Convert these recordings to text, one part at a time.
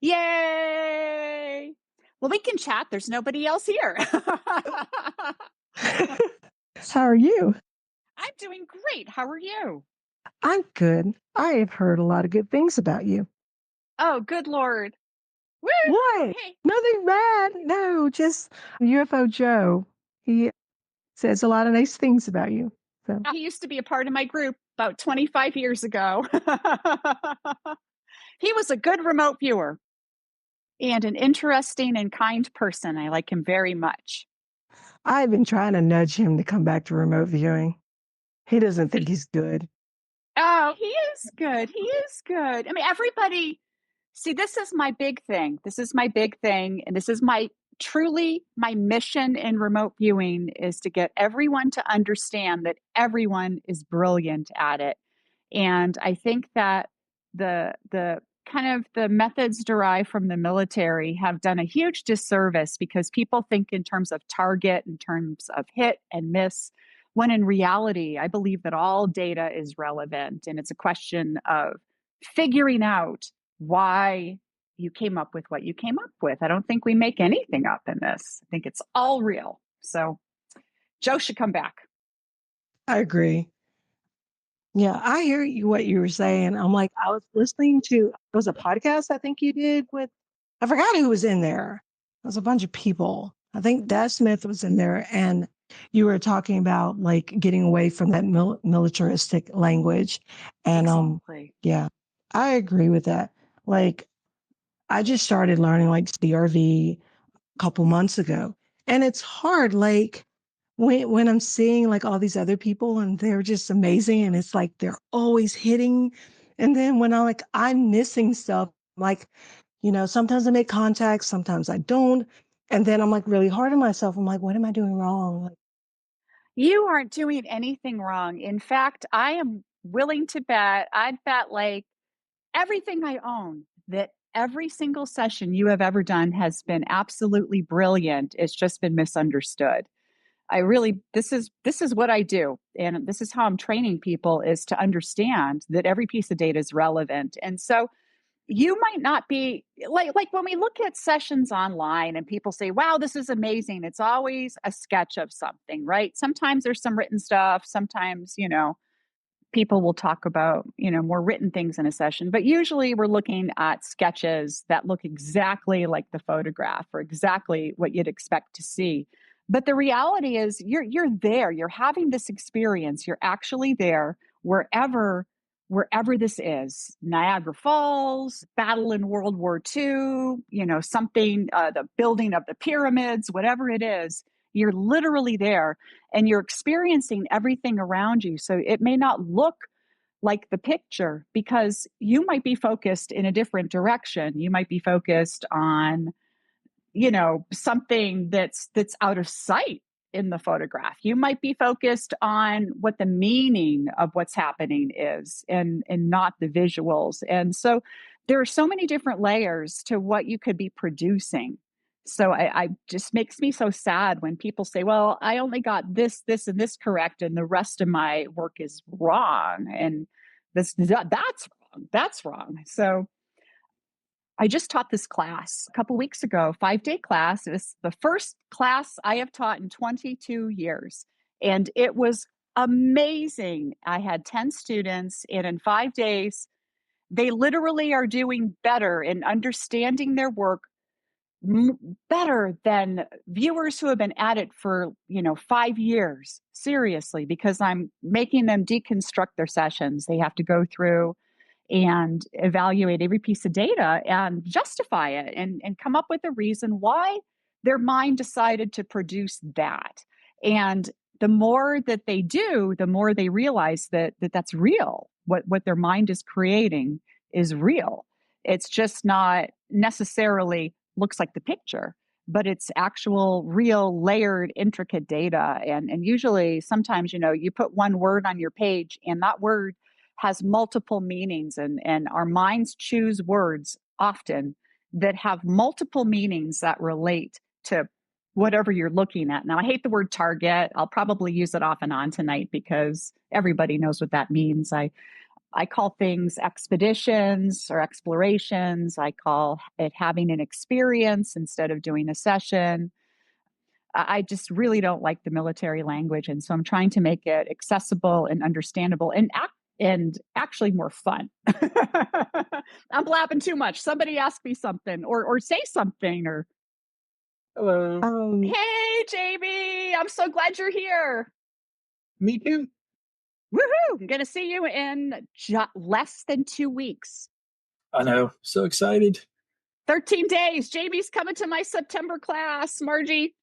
Yay! Well, we can chat. There's nobody else here. How are you? I'm doing great. How are you? I'm good. I have heard a lot of good things about you. Oh, good Lord. Woo! What? Hey, Nothing bad. No, just UFO Joe. He says a lot of nice things about you. So he used to be a part of my group about 25 years ago. He was a good remote viewer and an interesting and kind person. I like him very much. I've been trying to nudge him to come back to remote viewing. He doesn't think he's good. Oh, he is good. He is good. I mean, everybody, see, this is my big thing. This is my big thing. And this is my truly my mission in remote viewing is to get everyone to understand that everyone is brilliant at it. And I think that the kind of the methods derived from the military have done a huge disservice because people think in terms of target, in terms of hit and miss, when in reality, I believe that all data is relevant. And it's a question of figuring out why you came up with what you came up with. I don't think we make anything up in this. I think it's all real. So Joe should come back. I agree. Yeah, I hear you what you were saying. I'm like, I was listening to it was a podcast I think you did with I forgot who was in there. It was a bunch of people. I think Dad Smith was in there and you were talking about like getting away from that militaristic language. And Exactly. yeah, I agree with that. Like I just started learning like CRV a couple months ago. And it's hard. Like when I'm seeing like all these other people and they're just amazing and it's like they're always hitting. And then when I'm missing stuff, like, sometimes I make contacts, sometimes I don't. And then I'm like really hard on myself. I'm like, what am I doing wrong? Like, You aren't doing anything wrong. In fact, I am willing to bet, I'd bet like everything I own that every single session you have ever done has been absolutely brilliant. It's just been misunderstood. I really this is what I do and this is how I'm training people is to understand that every piece of data is relevant. And so you might not be like when we look at sessions online and people say, wow, this is amazing. It's always a sketch of something, right? Sometimes there's some written stuff. Sometimes, people will talk about, more written things in a session, but usually we're looking at sketches that look exactly like the photograph or exactly what you'd expect to see. But the reality is you're there, you're having this experience, you're actually there wherever this is. Niagara Falls, battle in World War II, something, the building of the pyramids, whatever it is, you're literally there and you're experiencing everything around you. So it may not look like the picture because you might be focused in a different direction. You might be focused on, something that's out of sight in the photograph. You might be focused on what the meaning of what's happening is and not the visuals. And so there are so many different layers to what you could be producing. So I just makes me so sad when people say, well, I only got this, and this correct, and the rest of my work is wrong. And that's wrong. That's wrong. So I just taught this class a couple weeks ago, 5-day class. It was the first class I have taught in 22 years. And it was amazing. I had 10 students, and in 5 days, they literally are doing better in understanding their work better than viewers who have been at it for 5 years, seriously, because I'm making them deconstruct their sessions. They have to go through and evaluate every piece of data and justify it and come up with a reason why their mind decided to produce that. And the more that they do, the more they realize that that's real. What their mind is creating is real. It's just not necessarily looks like the picture, but it's actual, real, layered, intricate data. And usually, sometimes, you put one word on your page, and that word has multiple meanings, and our minds choose words often that have multiple meanings that relate to whatever you're looking at. Now, I hate the word target. I'll probably use it off and on tonight because everybody knows what that means. I call things expeditions or explorations. I call it having an experience instead of doing a session. I just really don't like the military language. And so I'm trying to make it accessible and understandable and actually more fun. I'm blabbing too much. Somebody ask me something or say something or Hello. hey Jamie, I'm so glad you're here. Me too. Woohoo! I'm gonna see you in less than 2 weeks. I know. So excited. 13 days. Jamie's coming to my September class, Margie.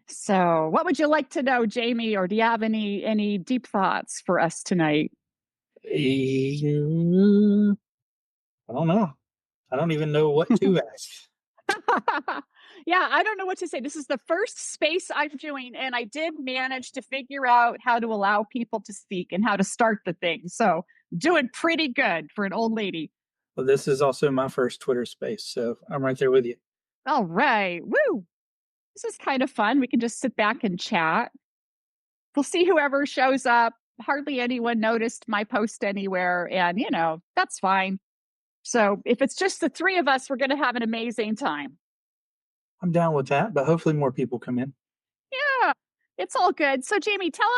So, what would you like to know, Jamie, or do you have any deep thoughts for us tonight? I don't know. I don't even know what to ask. Yeah, I don't know what to say. This is the first space I'm doing, and I did manage to figure out how to allow people to speak and how to start the thing. So, doing pretty good for an old lady. Well, this is also my first Twitter space, so I'm right there with you. All right. Woo! This is kind of fun. We can just sit back and chat. We'll see whoever shows up. Hardly anyone noticed my post anywhere, and that's fine. So if it's just the three of us, we're going to have an amazing time. I'm down with that, but hopefully more people come in. Yeah, it's all good. So Jamie, tell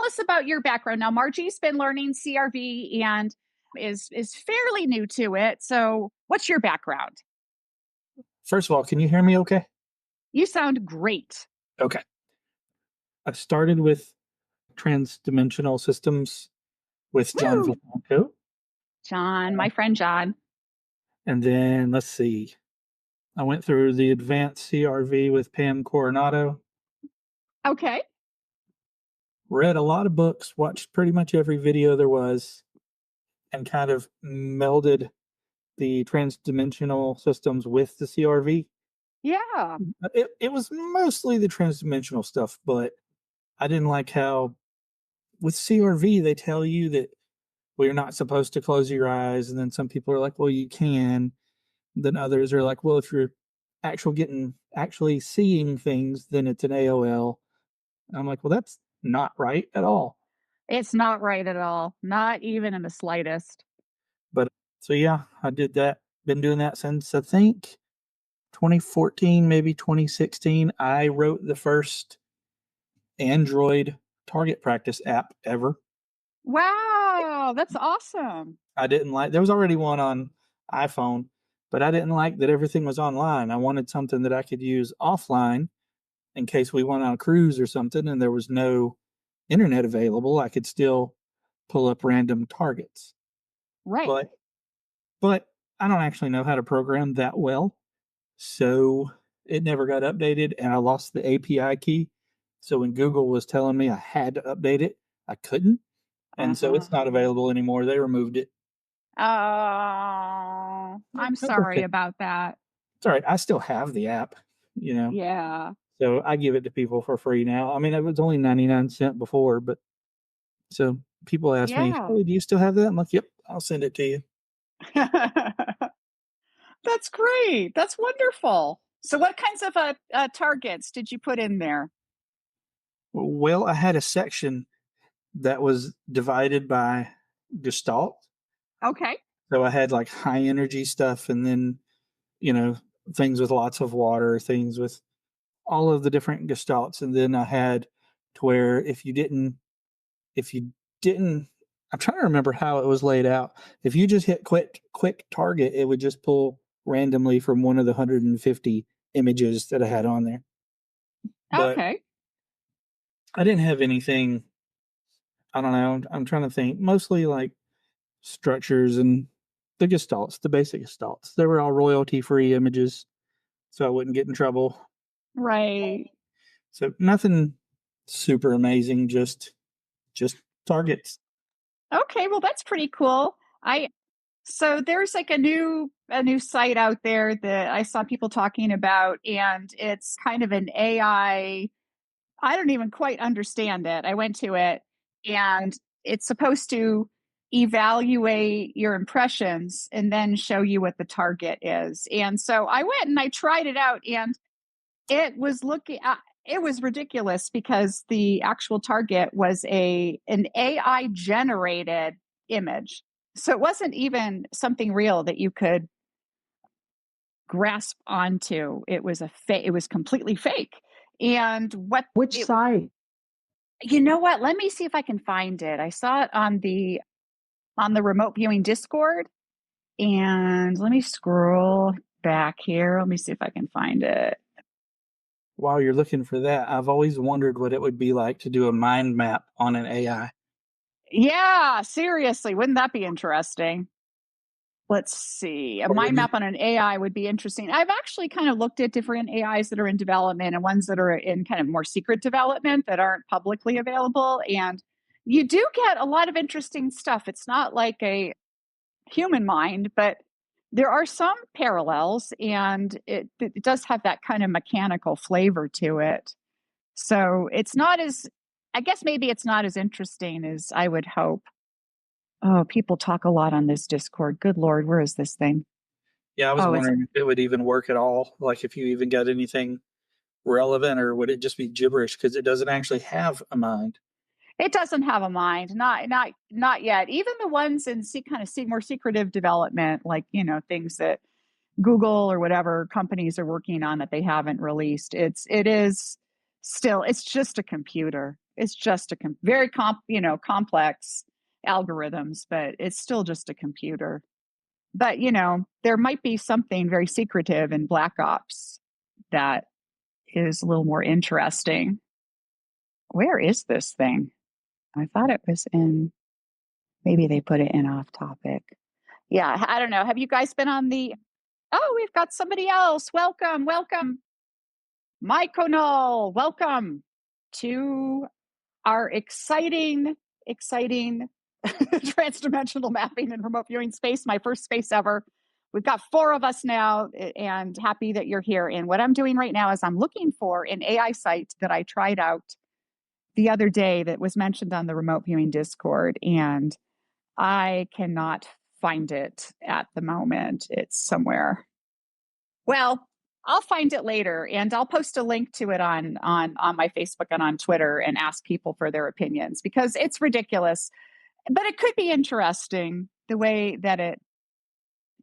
us about your background. Now, Margie's been learning CRV and is fairly new to it. So what's your background? First of all, can you hear me okay? You sound great. Okay. I started with TransDimensional systems with John Woo! Vilanco. John, my friend John. And then let's see. I went through the advanced CRV with Pam Coronado. Okay. Read a lot of books, watched pretty much every video there was, and kind of melded the transdimensional systems with the CRV. Yeah. It was mostly the transdimensional stuff, but I didn't like how with CRV they tell you that, well, you're not supposed to close your eyes, and then some people are like, well, you can. Then others are like, well, if you're actually seeing things, then it's an AOL. And I'm like, well, that's not right at all. It's not right at all. Not even in the slightest. But so yeah, I did that. Been doing that since I think 2014, maybe 2016. I wrote the first Android target practice app ever. Wow, that's awesome. I didn't like, there was already one on iPhone, but I didn't like that everything was online. I wanted something that I could use offline in case we went on a cruise or something and there was no internet available. I could still pull up random targets. Right. But I don't actually know how to program that well. So it never got updated and I lost the API key. So when Google was telling me I had to update it, I couldn't. And so it's not available anymore. They removed it. Oh, I'm That's sorry okay. about that. It's all right. I still have the app, you know. Yeah. So I give it to people for free now. I mean, it was only 99 cents before, but so people ask me, Yeah. "Hey, do you still have that?" I'm like, "Yep, I'll send it to you." That's great. That's wonderful. So what kinds of targets did you put in there? Well, I had a section that was divided by gestalt. Okay. So I had like high energy stuff and then, you know, things with lots of water, things with all of the different gestalts. And then I had to where if you didn't, I'm trying to remember how it was laid out. If you just hit quick target, it would just pull randomly from one of the 150 images that I had on there. But Okay. I didn't have anything, I don't know. I'm trying to think. Mostly like structures and the gestalts, the basic gestalts. They were all royalty free images, so I wouldn't get in trouble. Right. So nothing super amazing, just targets. Okay, well that's pretty cool. I So there's like a new site out there that I saw people talking about and it's kind of an AI. I don't even quite understand it. I went to it and it's supposed to evaluate your impressions and then show you what the target is. And so I went and I tried it out and it was looking it was ridiculous because the actual target was an AI generated image. So it wasn't even something real that you could grasp onto. It was it was completely fake. And Which site? you know what? Let me see if I can find it. I saw it on the remote viewing Discord. And let me scroll back here. Let me see if I can find it. While you're looking for that, I've always wondered what it would be like to do a mind map on an AI. Yeah, seriously, wouldn't that be interesting? Let's see. A Or mind would you, map on an AI would be interesting. I've actually kind of looked at different AIs that are in development and ones that are in kind of more secret development that aren't publicly available. And you do get a lot of interesting stuff. It's not like a human mind, but there are some parallels, and it does have that kind of mechanical flavor to it. So it's not as, I guess maybe it's not as interesting as I would hope. Oh, people talk a lot on this Discord. Good Lord, where is this thing? yeah, I was Oh, it's wondering if it would even work at all. Like if you even got anything relevant, or would it just be gibberish because it doesn't actually have a mind? it doesn't have a mind, not yet. Even the ones in kind of more secretive development, like things that Google or whatever companies are working on that they haven't released. It is still, it's just a computer. It's just a very complex algorithms, but it's still just a computer. But there might be something very secretive in Black Ops that is a little more interesting. Where is this thing? I thought it was in, maybe they put it in off topic. Yeah, I don't know. Have you guys been on the, oh, we've got somebody else. Welcome, welcome. Mike O'Neill, welcome to our exciting transdimensional mapping and remote viewing space, my first space ever. We've got 4 of us now, and happy that you're here. And what I'm doing right now is I'm looking for an AI site that I tried out the other day that was mentioned on the remote viewing Discord, and I cannot find it at the moment. It's somewhere. Well, I'll find it later, and I'll post a link to it on my Facebook and on Twitter and ask people for their opinions because it's ridiculous, but it could be interesting the way that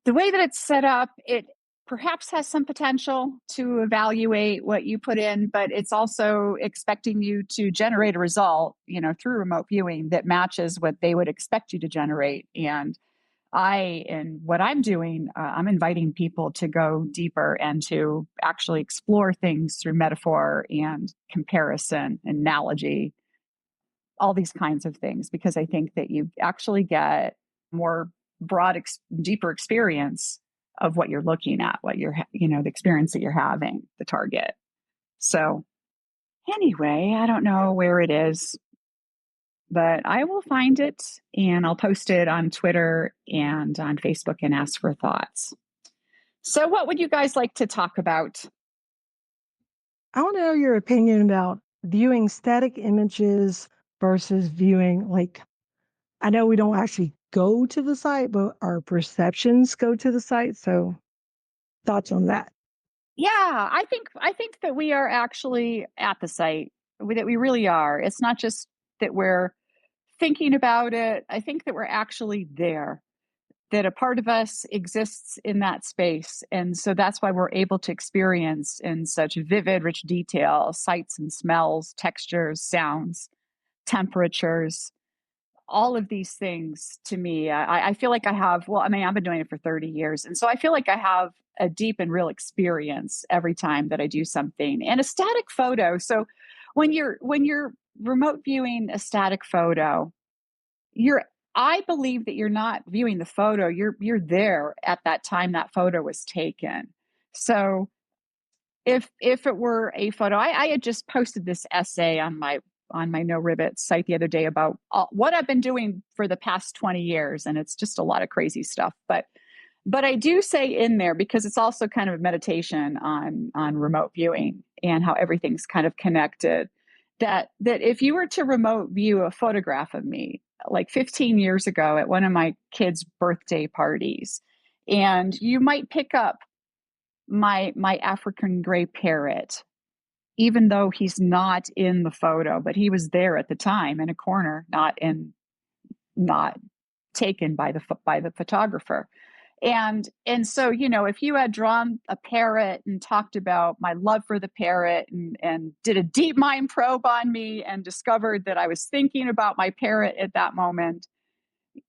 it's set up. It perhaps has some potential to evaluate what you put in, but it's also expecting you to generate a result, through remote viewing that matches what they would expect you to generate. And what I'm doing, I'm inviting people to go deeper and to actually explore things through metaphor and comparison, analogy, all these kinds of things, because I think that you actually get more deeper experience of what you're looking at, the experience that you're having, the target. So anyway, I don't know where it is, but I will find it and I'll post it on Twitter and on Facebook and ask for thoughts. So, what would you guys like to talk about? I want to know your opinion about viewing static images versus viewing, like, I know we don't actually go to the site, but our perceptions go to the site. So, thoughts on that? Yeah, I think that we are actually at the site. That we really are. It's not just that we're thinking about it. I think that we're actually there. That a part of us exists in that space. And so that's why we're able to experience in such vivid, rich detail sights and smells, textures, sounds, temperatures, all of these things. To me, I feel like I have, well, I mean, I've been doing it for 30 years. And so I feel like I have a deep and real experience every time that I do something. And a static photo. So when you're remote viewing a static photo, you're I believe that you're not viewing the photo. You're there at that time that photo was taken. So if it were a photo, I had just posted this essay on my No Rivets site the other day about what I've been doing for the past 20 years, and it's just a lot of crazy stuff. But I do say in there, because it's also kind of a meditation on remote viewing and how everything's kind of connected, that if you were to remote view a photograph of me like 15 years ago at one of my kids' birthday parties, and you might pick up my African gray parrot, even though he's not in the photo, but he was there at the time in a corner, not taken by the photographer. And so, if you had drawn a parrot and talked about my love for the parrot and did a deep mind probe on me and discovered that I was thinking about my parrot at that moment,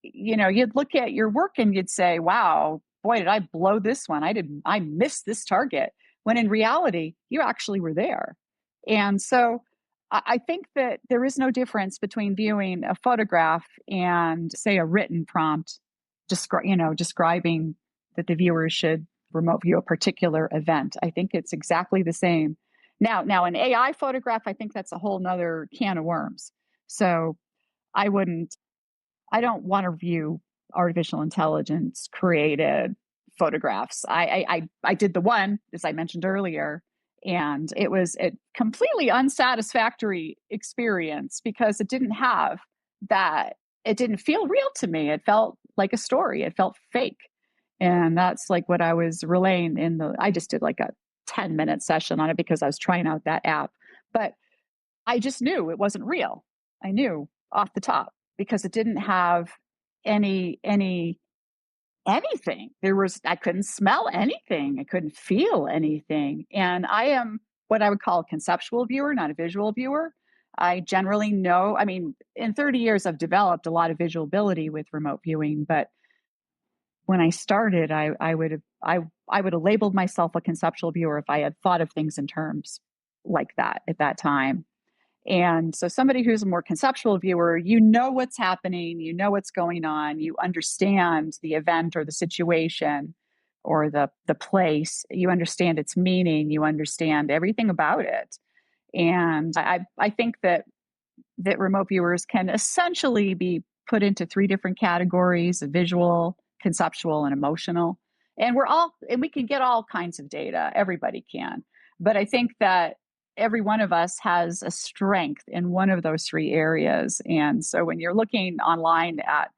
you'd look at your work and you'd say, wow, boy, did I blow this one. I missed this target. When in reality, you actually were there. And so I think that there is no difference between viewing a photograph and, say, a written prompt, describing that the viewer should remote view a particular event. I think it's exactly the same. Now an AI photograph, I think that's a whole nother can of worms. So I wouldn't I don't want to view artificial intelligence created photographs. I did the one, as I mentioned earlier, and it was a completely unsatisfactory experience because it didn't have that. It didn't feel real to me. It felt like a story. It felt fake. And that's like what I was relaying I just did like a 10-minute session on it because I was trying out that app. But I just knew it wasn't real. I knew off the top because it didn't have anything. I couldn't smell anything. I couldn't feel anything. And I am what I would call a conceptual viewer, not a visual viewer. I generally know, I mean, in 30 years, I've developed a lot of visual ability with remote viewing, but when I started, I would have labeled myself a conceptual viewer if I had thought of things in terms like that at that time. And so somebody who's a more conceptual viewer, you know what's happening, you know what's going on, you understand the event or the situation or the place, you understand its meaning, you understand everything about it. And I think that remote viewers can essentially be put into three different categories: visual, conceptual, and emotional. And we can get all kinds of data. Everybody can. But I think that every one of us has a strength in one of those three areas. And so when you're looking online at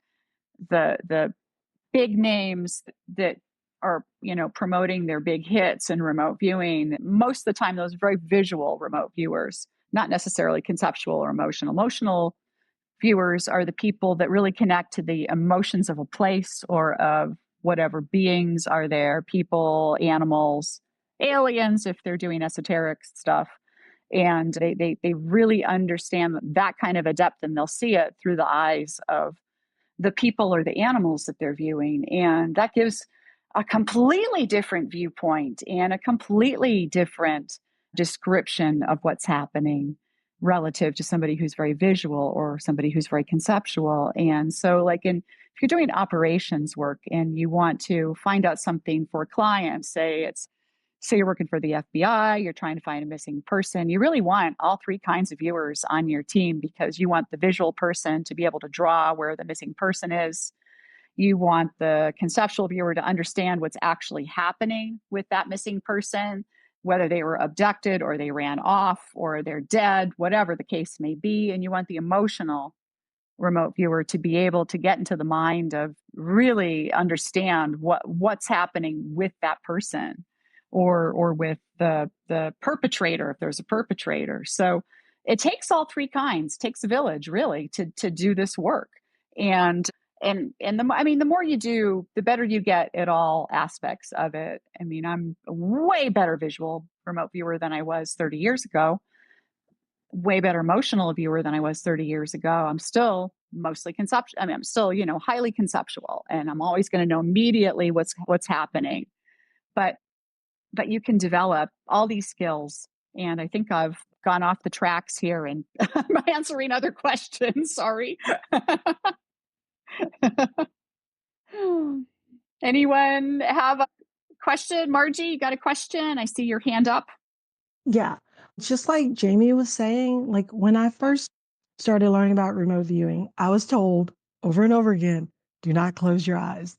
the big names that are promoting their big hits in remote viewing, most of the time those are very visual remote viewers, not necessarily conceptual or emotional. Emotional viewers are the people that really connect to the emotions of a place or of whatever beings are there, people, animals, aliens if they're doing esoteric stuff. And they really understand that kind of a depth, and they'll see it through the eyes of the people or the animals that they're viewing. And that gives a completely different viewpoint and a completely different description of what's happening relative to somebody who's very visual or somebody who's very conceptual. And so if you're doing operations work and you want to find out something for a client, say you're working for the FBI, you're trying to find a missing person, you really want all three kinds of viewers on your team because you want the visual person to be able to draw where the missing person is. You want the conceptual viewer to understand what's actually happening with that missing person, whether they were abducted or they ran off or they're dead, whatever the case may be. And you want the emotional remote viewer to be able to get into the mind of really understand what's happening with that person or with the perpetrator if there's a perpetrator. So it takes all three kinds, takes a village really to do this work. And the more you do, the better you get at all aspects of it. I mean, I'm a way better visual remote viewer than I was 30 years ago, way better emotional viewer than I was 30 years ago. I'm still mostly conceptual. I mean, I'm still, highly conceptual, and I'm always going to know immediately what's happening. But you can develop all these skills. And I think I've gone off the tracks here and I'm answering other questions. Sorry. Anyone have a question? Margie, you got a question? I see your hand up. Yeah. Just like Jamie was saying, like when I first started learning about remote viewing, I was told over and over again, do not close your eyes.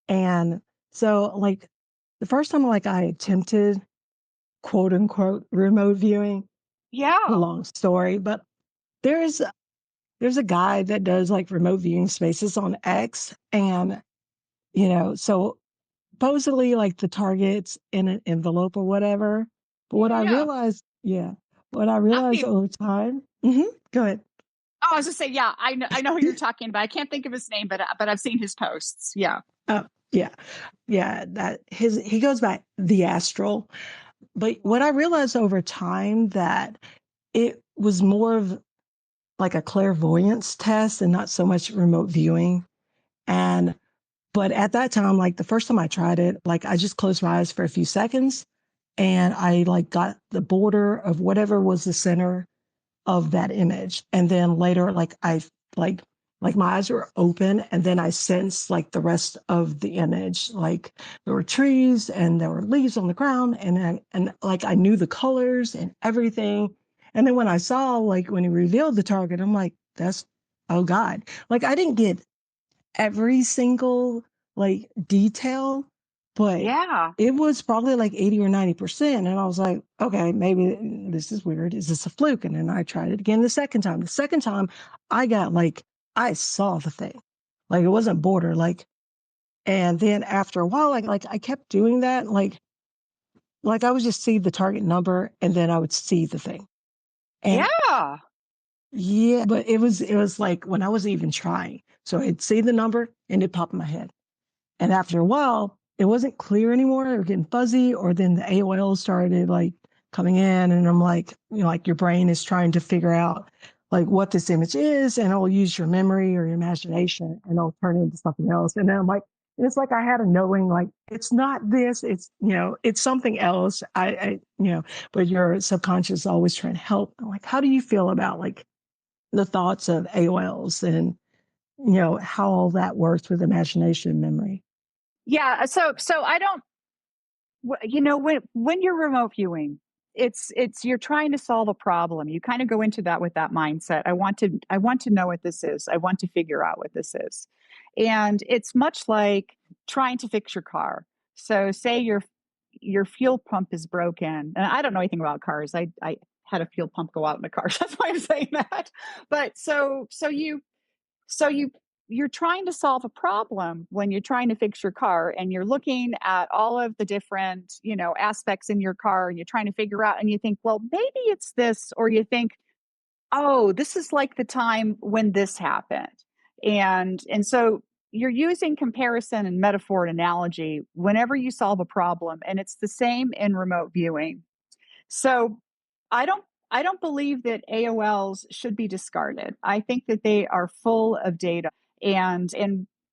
And so like the first time I attempted quote unquote remote viewing, Yeah. a long story, but there's a guy that does like remote viewing spaces on X, and so supposedly like the target's in an envelope or whatever. But what I Yeah. realized, what I I've realized seen, over time. Go ahead. oh, I was just saying, yeah, I know who you're talking about. I can't think of his name, but I've seen his posts. Yeah. Oh, yeah. Yeah. That he goes by the astral. But what I realized over time that it was more of like a clairvoyance test and not so much remote viewing. And but at that time, like the first time I tried it, like I just closed my eyes for a few seconds and I like got the border of whatever was the center of that image. And then later, like like my eyes were open and then I sensed like the rest of the image. Like there were trees and there were leaves on the ground and like I knew the colors and everything. And then when I saw like when he revealed the target, I'm like, that's oh God. Like I didn't get every single like detail, but Yeah. it was probably like 80 or 90%. And I was like, okay, maybe this is weird. Is this a fluke? And then I tried it again the second time. The second time I got like, I saw the thing. Like it wasn't border. Like, and then after a while, like I kept doing that. Like I would just see the target number and then I would see the thing. And Yeah. yeah, but it was like when I wasn't even trying. So I'd see the number and it popped in my head. And after a while, it wasn't clear anymore. It was getting fuzzy, or then the AOLs started like coming in, and I'm like, like your brain is trying to figure out like what this image is, and it'll use your memory or your imagination, and it'll turn it into something else. And then I'm like, it's like I had a knowing, like it's not this, it's it's something else. But your subconscious is always trying to help. I'm like, how do you feel about like the thoughts of AOLs and how all that works with imagination and memory? Yeah. So I don't, when you're remote viewing, it's you're trying to solve a problem. You kind of go into that with that mindset. I want to know what this is. I want to figure out what this is. And it's much like trying to fix your car. So say your fuel pump is broken. And I don't know anything about cars. I had a fuel pump go out in a car. That's why I'm saying that. But so you're trying to solve a problem when you're trying to fix your car, and you're looking at all of the different aspects in your car, and you're trying to figure out, and you think, well, maybe it's this, or you think, oh, this is like the time when this happened. And so you're using comparison and metaphor and analogy whenever you solve a problem, and it's the same in remote viewing. So I don't believe that AOLs should be discarded. I think that they are full of data. And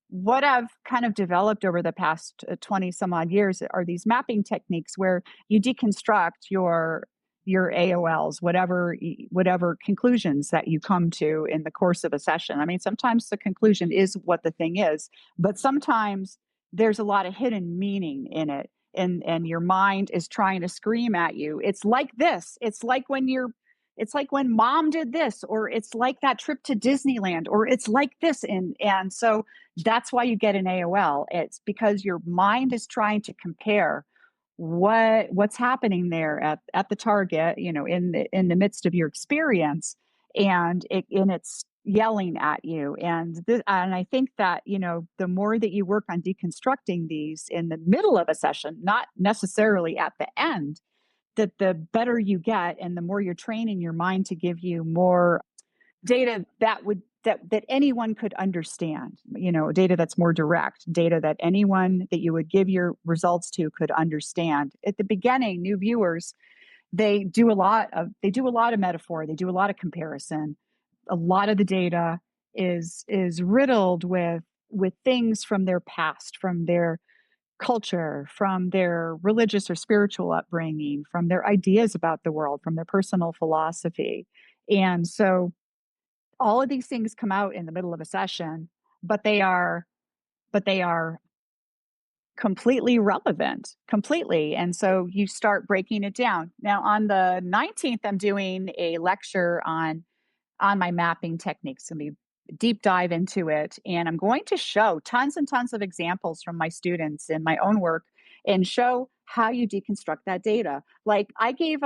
what I've kind of developed over the past 20 some odd years are these mapping techniques where you deconstruct your AOLs, whatever conclusions that you come to in the course of a session. I mean, sometimes the conclusion is what the thing is, but sometimes there's a lot of hidden meaning in it, and your mind is trying to scream at you, it's like this, it's like when mom did this, or it's like that trip to Disneyland, or it's like this. And so that's why you get an AOL. It's because your mind is trying to compare what's happening there at the target, in the midst of your experience, and it's yelling at you. And I think that the more that you work on deconstructing these in the middle of a session, not necessarily at the end, that the better you get, and the more you're training your mind to give you more data that anyone could understand, data that's more direct, data that anyone that you would give your results to could understand. At the beginning, new viewers, they do a lot of metaphor, they do a lot of comparison. A lot of the data is riddled with things from their past, from their culture, from their religious or spiritual upbringing, from their ideas about the world, from their personal philosophy. And so all of these things come out in the middle of a session, but they are completely relevant, completely. And so you start breaking it down. Now on the 19th, I'm doing a lecture on my mapping techniques. It's going to be a deep dive into it. And I'm going to show tons and tons of examples from my students in my own work, and show how you deconstruct that data. Like I gave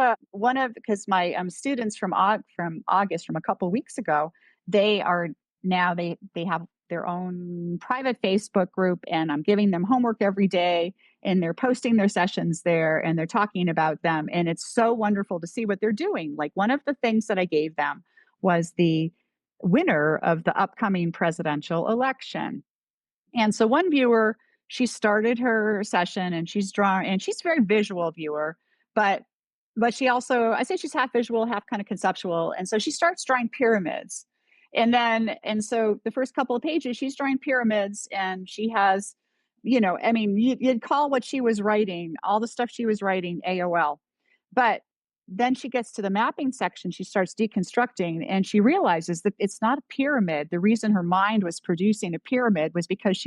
because my students from August, from a couple weeks ago, they are now, they have their own private Facebook group, and I'm giving them homework every day. and they're posting their sessions there and they're talking about them. And it's so wonderful to see what they're doing. Like one of the things that I gave them was the winner of the upcoming presidential election. And so one viewer, she started her session and she's drawing, and she's a very visual viewer, but she also, I say she's half visual, half kind of conceptual. And so she starts drawing pyramids. And so the first couple of pages, she's drawing pyramids, and she has, I mean, you'd call what she was writing, all the stuff she was writing, AOL. But then she gets to the mapping section, she starts deconstructing, and she realizes that it's not a pyramid. The reason her mind was producing a pyramid was because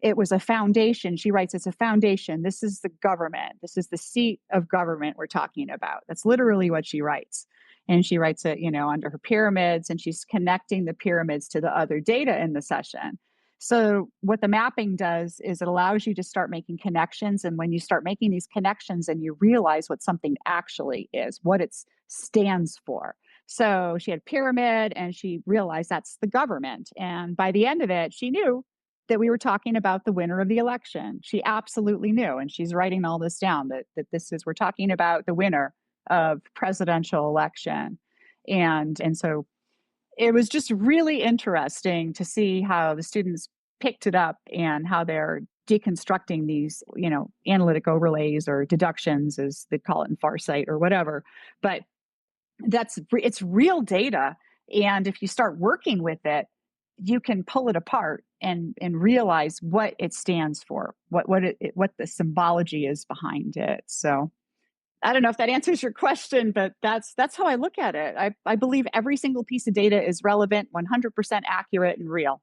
it was a foundation. She writes, it's a foundation. This is the government. This is the seat of government we're talking about. That's literally what she writes. And she writes it, under her pyramids, and she's connecting the pyramids to the other data in the session. So what the mapping does is it allows you to start making connections. And when you start making these connections and you realize what something actually is, what it stands for. So she had pyramid and she realized that's the government. And by the end of it, she knew that we were talking about the winner of the election. She absolutely knew. And she's writing all this down that we're talking about the winner of presidential election. And so it was just really interesting to see how the students picked it up and how they're deconstructing these, analytic overlays or deductions, as they call it in Farsight or whatever. But it's real data. And if you start working with it, you can pull it apart and realize what it stands for, what the symbology is behind it. So I don't know if that answers your question, but that's how I look at it. I believe every single piece of data is relevant, 100% accurate and real.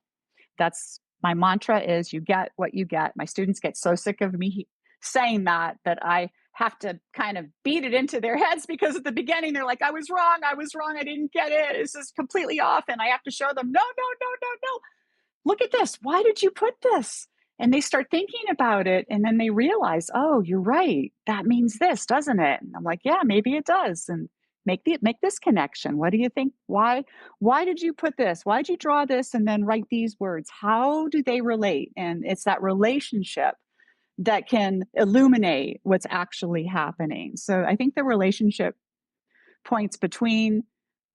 That's my mantra, is you get what you get. My students get so sick of me saying that I have to kind of beat it into their heads, because at the beginning they're like, I was wrong, I didn't get it. This is completely off. And I have to show them, no. Look at this. Why did you put this? And they start thinking about it, and then they realize, oh, you're right. That means this, doesn't it? And I'm like, yeah, maybe it does. And make this connection. What do you think? Why did you put this? Why did you draw this and then write these words? How do they relate? And it's that relationship that can illuminate what's actually happening. So I think the relationship points between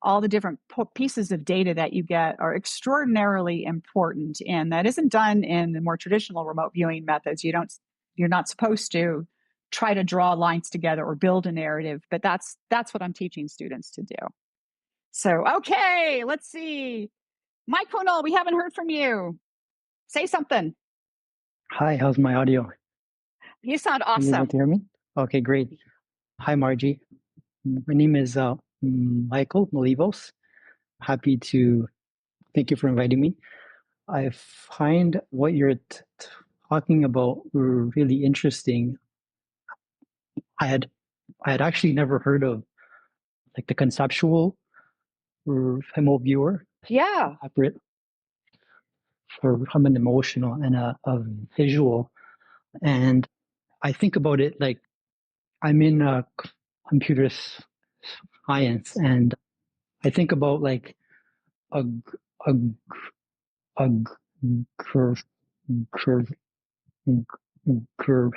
all the different pieces of data that you get are extraordinarily important. And that isn't done in the more traditional remote viewing methods. You're not supposed to try to draw lines together or build a narrative, but that's what I'm teaching students to do. So, okay, let's see. Mike Conal, we haven't heard from you. Say something. Hi, how's my audio? You sound Are you able awesome. to hear me? Okay, great. Hi, Margie. My name is Michael Malivos. Happy to thank you for inviting me. I find what you're talking about really interesting. I had actually never heard of like the conceptual remote viewer. Yeah. Separate from an emotional and a visual. And I think about it like I'm in computer science, and I think about like a curve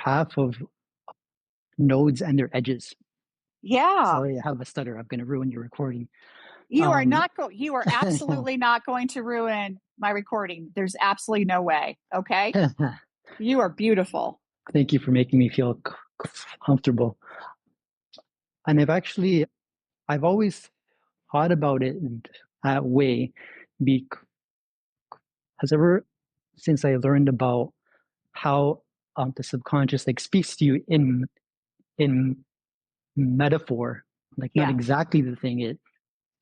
half of nodes and their edges. Yeah. Sorry, I have a stutter. I'm going to ruin your recording. You are absolutely not going to ruin my recording. There's absolutely no way. Okay. You are beautiful. Thank you for making me feel comfortable. And I've always thought about it in that way, because ever since I learned about how the subconscious like speaks to you in metaphor, like not exactly the thing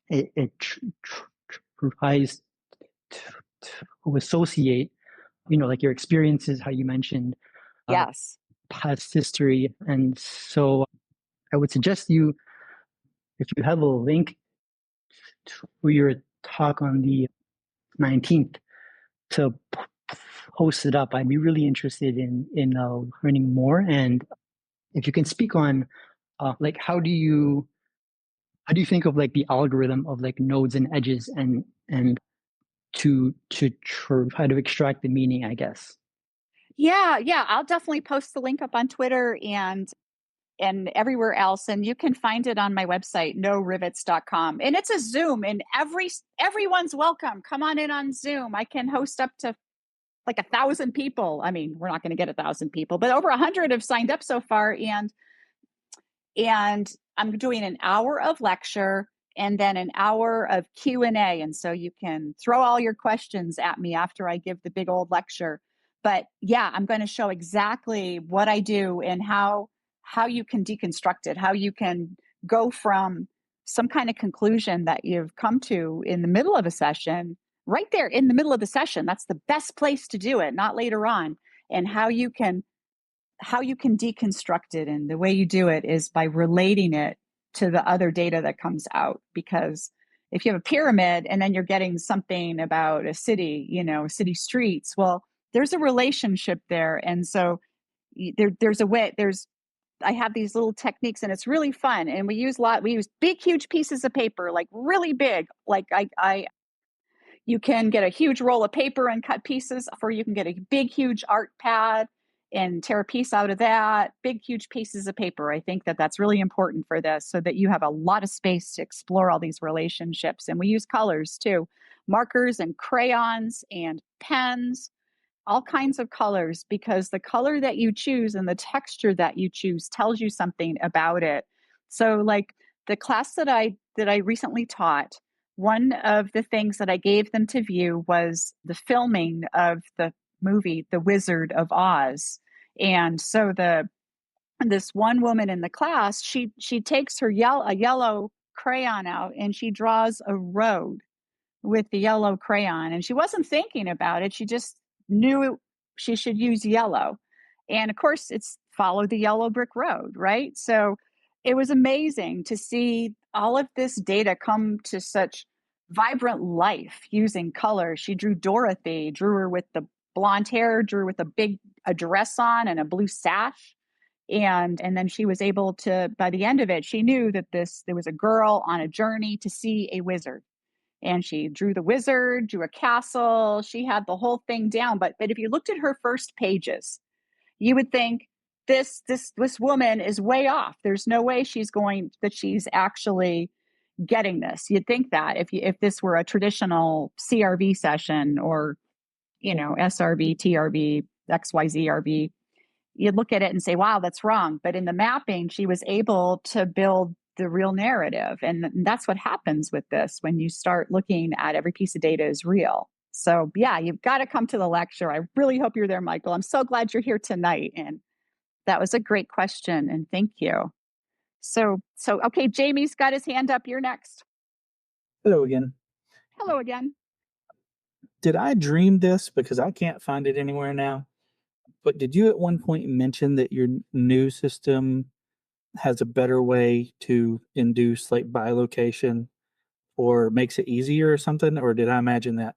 it tries to associate, like your experiences, how you mentioned Yes. past history. And so I would suggest you, if you have a link to your talk on the 19th, to post it up. I'd be really interested in learning more. And if you can speak on like how do you think of like the algorithm of like nodes and edges and to try to extract the meaning, I guess. Yeah, I'll definitely post the link up on Twitter and everywhere else, and you can find it on my website norivets.com, and it's a Zoom, and everyone's welcome. Come on in on Zoom. I can host up to like 1,000 people. I mean, we're not going to get 1,000 people, but over 100 have signed up so far, and I'm doing an hour of lecture and then an hour of Q&A, and so you can throw all your questions at me after I give the big old lecture. But yeah, I'm going to show exactly what I do and how you can deconstruct it, how you can go from some kind of conclusion that you've come to in the middle of a session, right there in the middle of the session. That's the best place to do it, not later on. And how you can deconstruct it. And the way you do it is by relating it to the other data that comes out. Because if you have a pyramid and then you're getting something about a city, city streets, well, there's a relationship there. And so there's a way, I have these little techniques and it's really fun. And we use big, huge pieces of paper, like really big. Like you can get a huge roll of paper and cut pieces, or you can get a big, huge art pad and tear a piece out of that. Big, huge pieces of paper. I think that that's really important for this so that you have a lot of space to explore all these relationships. And we use colors too, markers and crayons and pens, all kinds of colors, because the color that you choose and the texture that you choose tells you something about it. So like the class that I recently taught, one of the things that I gave them to view was the filming of the movie The Wizard of Oz. And so this one woman in the class, she takes a yellow crayon out and she draws a road with the yellow crayon, and she wasn't thinking about it. She just knew she should use yellow. And of course, it's follow the yellow brick road, right? So it was amazing to see all of this data come to such vibrant life using color. She drew Dorothy, drew her with the blonde hair, drew her with a dress on and a blue sash. And then she was able to, by the end of it, she knew that there was a girl on a journey to see a wizard, and she drew the wizard, drew a castle. She had the whole thing down. But if you looked at her first pages, you would think this woman is way off. There's no way she's actually getting this. You'd think that if this were a traditional CRV session or SRV, TRV, XYZ RV, you'd look at it and say, wow, that's wrong. But in the mapping, she was able to build the real narrative. And that's what happens with this when you start looking at every piece of data is real. So yeah, you've got to come to the lecture. I really hope you're there, Michael. I'm so glad you're here tonight. And that was a great question. And thank you. So okay, Jamie's got his hand up. You're next. Hello again. Hello again. Did I dream this? Because I can't find it anywhere now. But did you at one point mention that your new system has a better way to induce like bilocation or makes it easier or something? Or did I imagine that?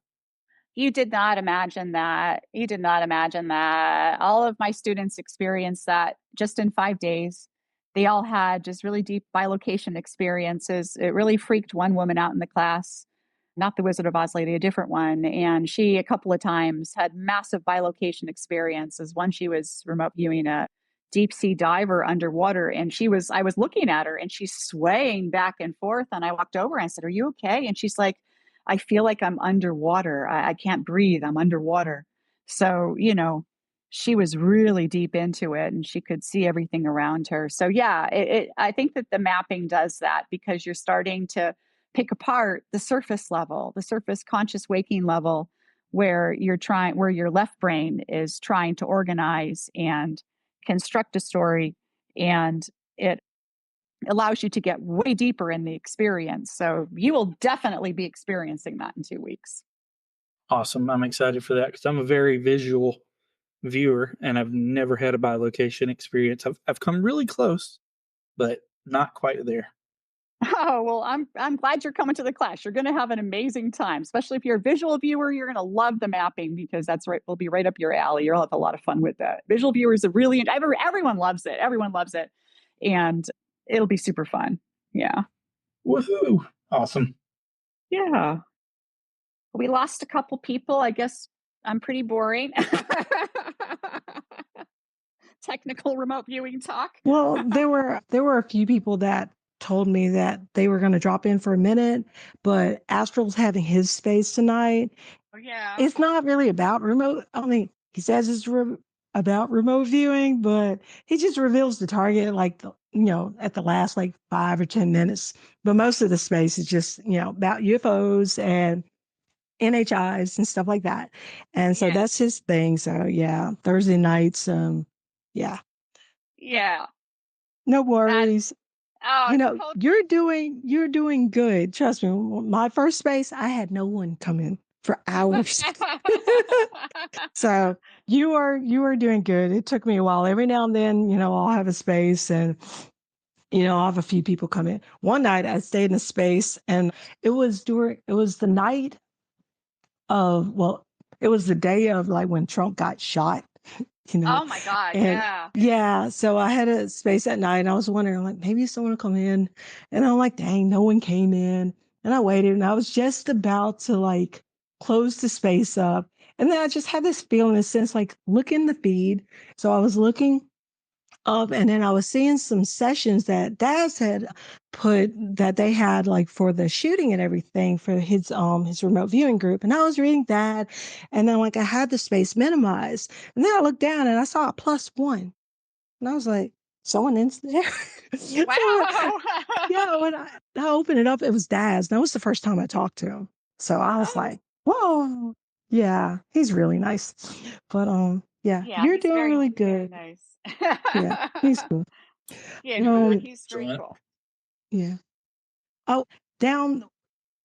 You did not imagine that. You did not imagine that. All of my students experienced that just in 5 days. They all had just really deep bilocation experiences. It really freaked one woman out in the class, not the Wizard of Oz lady, a different one. And she, a couple of times, had massive bilocation experiences. One, she was remote viewing a deep sea diver underwater, and I was looking at her and she's swaying back and forth. And I walked over and I said, "Are you okay?" And she's like, "I feel like I'm underwater. I can't breathe. I'm underwater." So, she was really deep into it and she could see everything around her. So, yeah, I think that the mapping does that because you're starting to pick apart the surface level, the surface conscious waking level, where where your left brain is trying to organize and construct a story. And it allows you to get way deeper in the experience. So you will definitely be experiencing that in 2 weeks. Awesome. I'm excited for that because I'm a very visual viewer and I've never had a bilocation experience. I've come really close, but not quite there. Oh, well, I'm glad you're coming to the class. You're going to have an amazing time, especially if you're a visual viewer. You're going to love the mapping because that's right. Will be right up your alley. You'll have a lot of fun with that. Visual viewers are really, everyone loves it. Everyone loves it. And it'll be super fun. Yeah. Woohoo. Awesome. Yeah. We lost a couple people. I guess I'm pretty boring. technical remote viewing talk. Well, there were a few people that told me that they were going to drop in for a minute, but Astral's having his space tonight. Oh, yeah. It's not really about remote. I mean, he says it's about remote viewing, but he just reveals the target like at the last like 5 or 10 minutes. But most of the space is just about UFOs and NHIs and stuff like that. And so that's his thing. So yeah, Thursday nights. Yeah. Yeah. No worries. Oh, You're doing good. Trust me. My first space, I had no one come in for hours. So you are doing good. It took me a while. Every now and then, I'll have a space and I'll have a few people come in. One night I stayed in a space and it was the night of, well, it was the day of like when Trump got shot. Oh my God. And yeah, so I had a space at night and I was wondering like maybe someone will come in, and I'm like, dang, no one came in. And I waited and I was just about to like close the space up. And then I just had this feeling, a sense like look in the feed. So I was looking up and then I was seeing some sessions that Daz had put that they had like for the shooting and everything for his remote viewing group. And I was reading that and then like I had the space minimized. And then I looked down and I saw a +1. And I was like, someone in there? Wow. Yeah, when I opened it up, it was Daz. That was the first time I talked to him. So I was like, whoa. Yeah, he's really nice. But yeah, you're doing really good. Nice. Yeah, he's good. Yeah, he's very cool. Yeah. Oh, down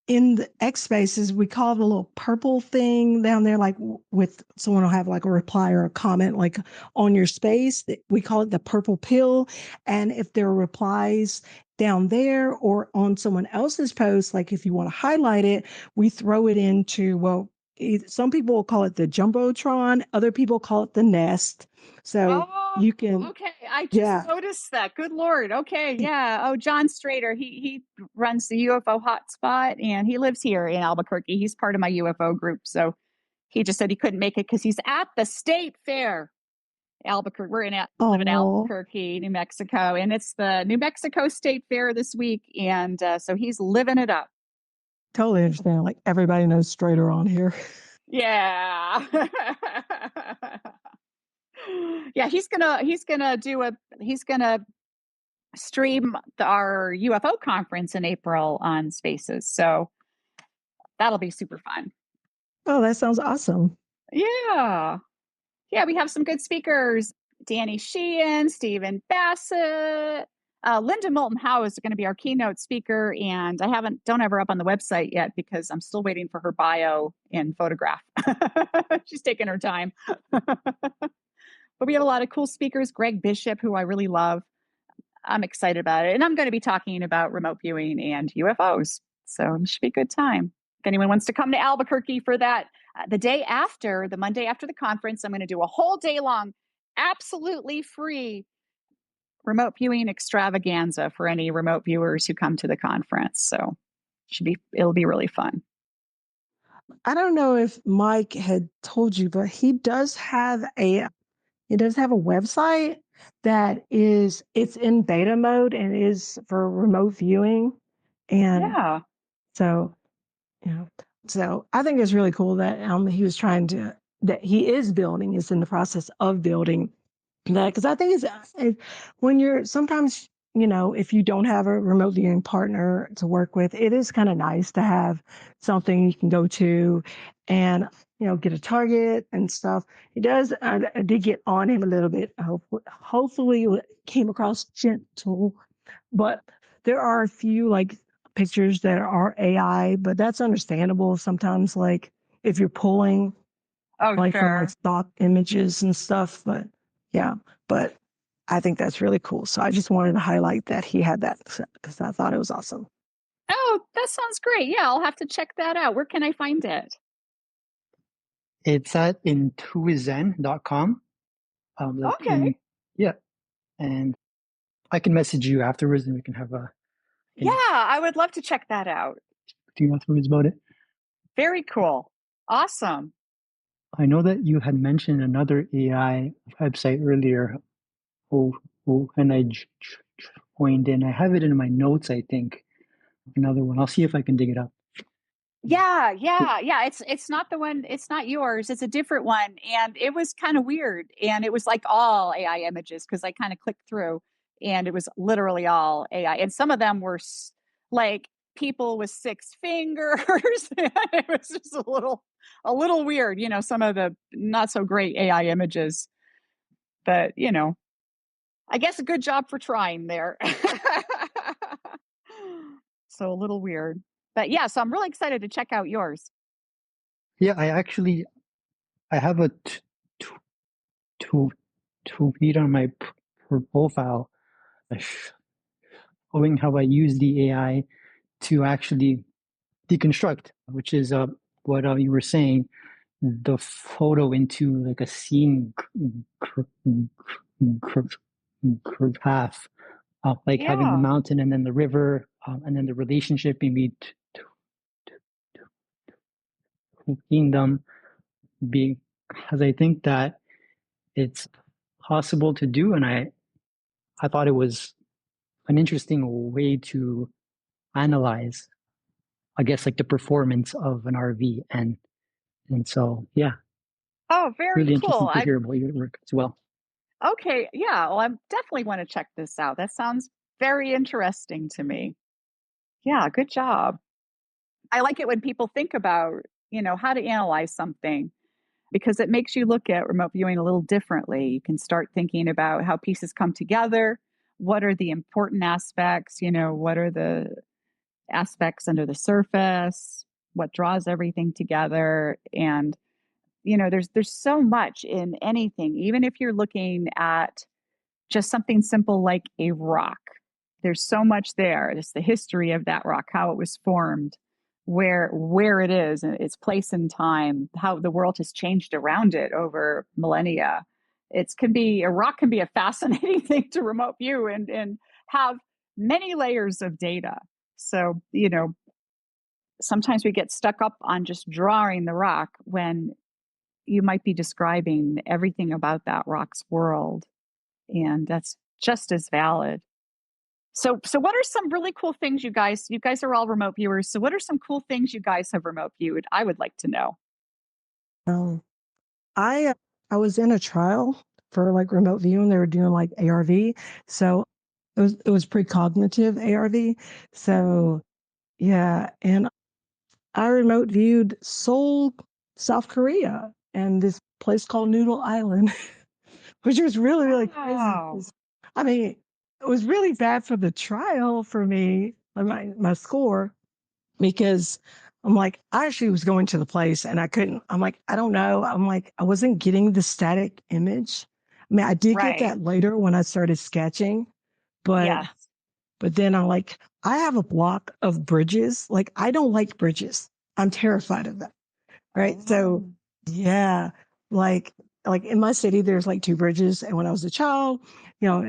in the X spaces, we call it a little purple thing down there, like with someone will have like a reply or a comment like on your space. We call it the purple pill. And if there are replies down there or on someone else's post, like if you want to highlight it, we throw it into, well, some people will call it the Jumbotron, other people call it the Nest. So you can. Okay, I just noticed that. Good Lord. Okay, yeah. Oh, John Strader, he runs the UFO hotspot and he lives here in Albuquerque. He's part of my UFO group. So he just said he couldn't make it because he's at the state fair. Albuquerque. We're live in Albuquerque, New Mexico, and it's the New Mexico State Fair this week. And so he's living it up. Totally understand. Like everybody knows Strader on here. Yeah. Yeah, he's gonna stream our UFO conference in April on Spaces. So that'll be super fun. Oh, that sounds awesome. Yeah. Yeah, we have some good speakers. Danny Sheehan, Stephen Bassett, Linda Moulton Howe is going to be our keynote speaker, and I don't have her up on the website yet because I'm still waiting for her bio and photograph. She's taking her time. But we have a lot of cool speakers. Greg Bishop, who I really love. I'm excited about it. And I'm going to be talking about remote viewing and UFOs. So it should be a good time. If anyone wants to come to Albuquerque for that, the Monday after the conference, I'm going to do a whole day long, absolutely free remote viewing extravaganza for any remote viewers who come to the conference. So it'll be really fun. I don't know if Mike had told you, but he does have a website that it's in beta mode and is for remote viewing. And so I think it's really cool that he is in the process of building that, because I think it's when you're sometimes, if you don't have a remote viewing partner to work with, it is kind of nice to have something you can go to and, get a target and stuff. It does. I did get on him a little bit. Hopefully it came across gentle, but there are a few like pictures that are AI, but that's understandable. Sometimes like if you're pulling from like stock images and stuff, but I think that's really cool. So I just wanted to highlight that he had that because I thought it was awesome. Oh, that sounds great. Yeah, I'll have to check that out. Where can I find it? It's at intuizen.com. Okay. And I can message you afterwards and we can have yeah, I would love to check that out. Do you afterwards about it? Very cool. Awesome. I know that you had mentioned another AI website earlier. and I joined in. I have it in my notes, I think. Another one. I'll see if I can dig it up. Yeah. It's not the one, it's not yours. It's a different one. And it was kind of weird. And it was like all AI images because I kind of clicked through and it was literally all AI. And some of them were like people with 6 fingers. It was just a little weird, some of the not so great AI images. But, I guess a good job for trying there. So a little weird. But yeah, so I'm really excited to check out yours. Yeah, I have a tweet on my profile showing how I use the AI to actually deconstruct, which is what you were saying, the photo into like a scene graph, like having the Yeah. mountain and then the river, and then the relationship between them, because I think that it's possible to do, and I thought it was an interesting way to analyze, I guess, like the performance of an RV, and so yeah, Oh, very really cool. interesting to hear about your work as well. Okay. Yeah. Well, I definitely want to check this out. That sounds very interesting to me. Yeah. Good job. I like it when people think about, how to analyze something because it makes you look at remote viewing a little differently. You can start thinking about how pieces come together. What are the important aspects? What are the aspects under the surface? What draws everything together? And there's so much in anything, even if you're looking at just something simple like a rock. There's so much there. It's the history of that rock, how it was formed, where it is, and its place in time, how the world has changed around it over millennia. A rock can be a fascinating thing to remote view and have many layers of data. So, sometimes we get stuck up on just drawing the rock when you might be describing everything about that rock's world. And that's just as valid. So what are some really cool things you guys are all remote viewers. So what are some cool things you guys have remote viewed? I would like to know. Um, I was in a trial for like remote viewing. They were doing like ARV, so it was precognitive ARV. So yeah, and I remote viewed Seoul, South Korea, and this place called Noodle Island, which was really crazy. Wow. I mean, it was really bad for the trial for me, like my score, because I'm like, I actually was going to the place and I couldn't. I'm like, I don't know. I'm like, I wasn't getting the static image. I mean, I did get Right. that later when I started sketching, but Yes. then I'm like, I have a block of bridges. Like, I don't like bridges. I'm terrified of them. Right. So Oh. yeah, like in my city, there's like 2 bridges. And when I was a child,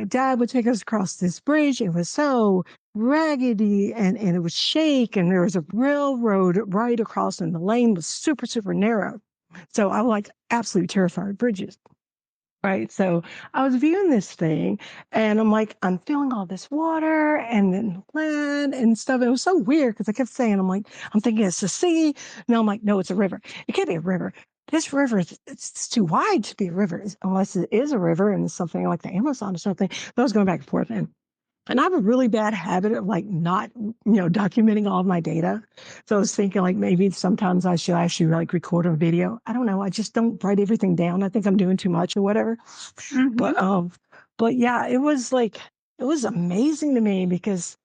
dad would take us across this bridge. It was so raggedy and it would shake. And there was a railroad right across and the lane was super, super narrow. So I'm like absolutely terrified of bridges. Right. So I was viewing this thing and I'm like, I'm feeling all this water and then land and stuff. It was so weird because I kept saying, I'm thinking it's a sea. No, I'm like, no, it's a river. It can't be a river. This river, it's too wide to be a river, unless it is a river and it's something like the Amazon or something. But I was going back and forth. And I have a really bad habit of like not, documenting all of my data. So I was thinking like maybe sometimes I should actually like record a video. I don't know. I just don't write everything down. I think I'm doing too much or whatever. Mm-hmm. But yeah, it was amazing to me because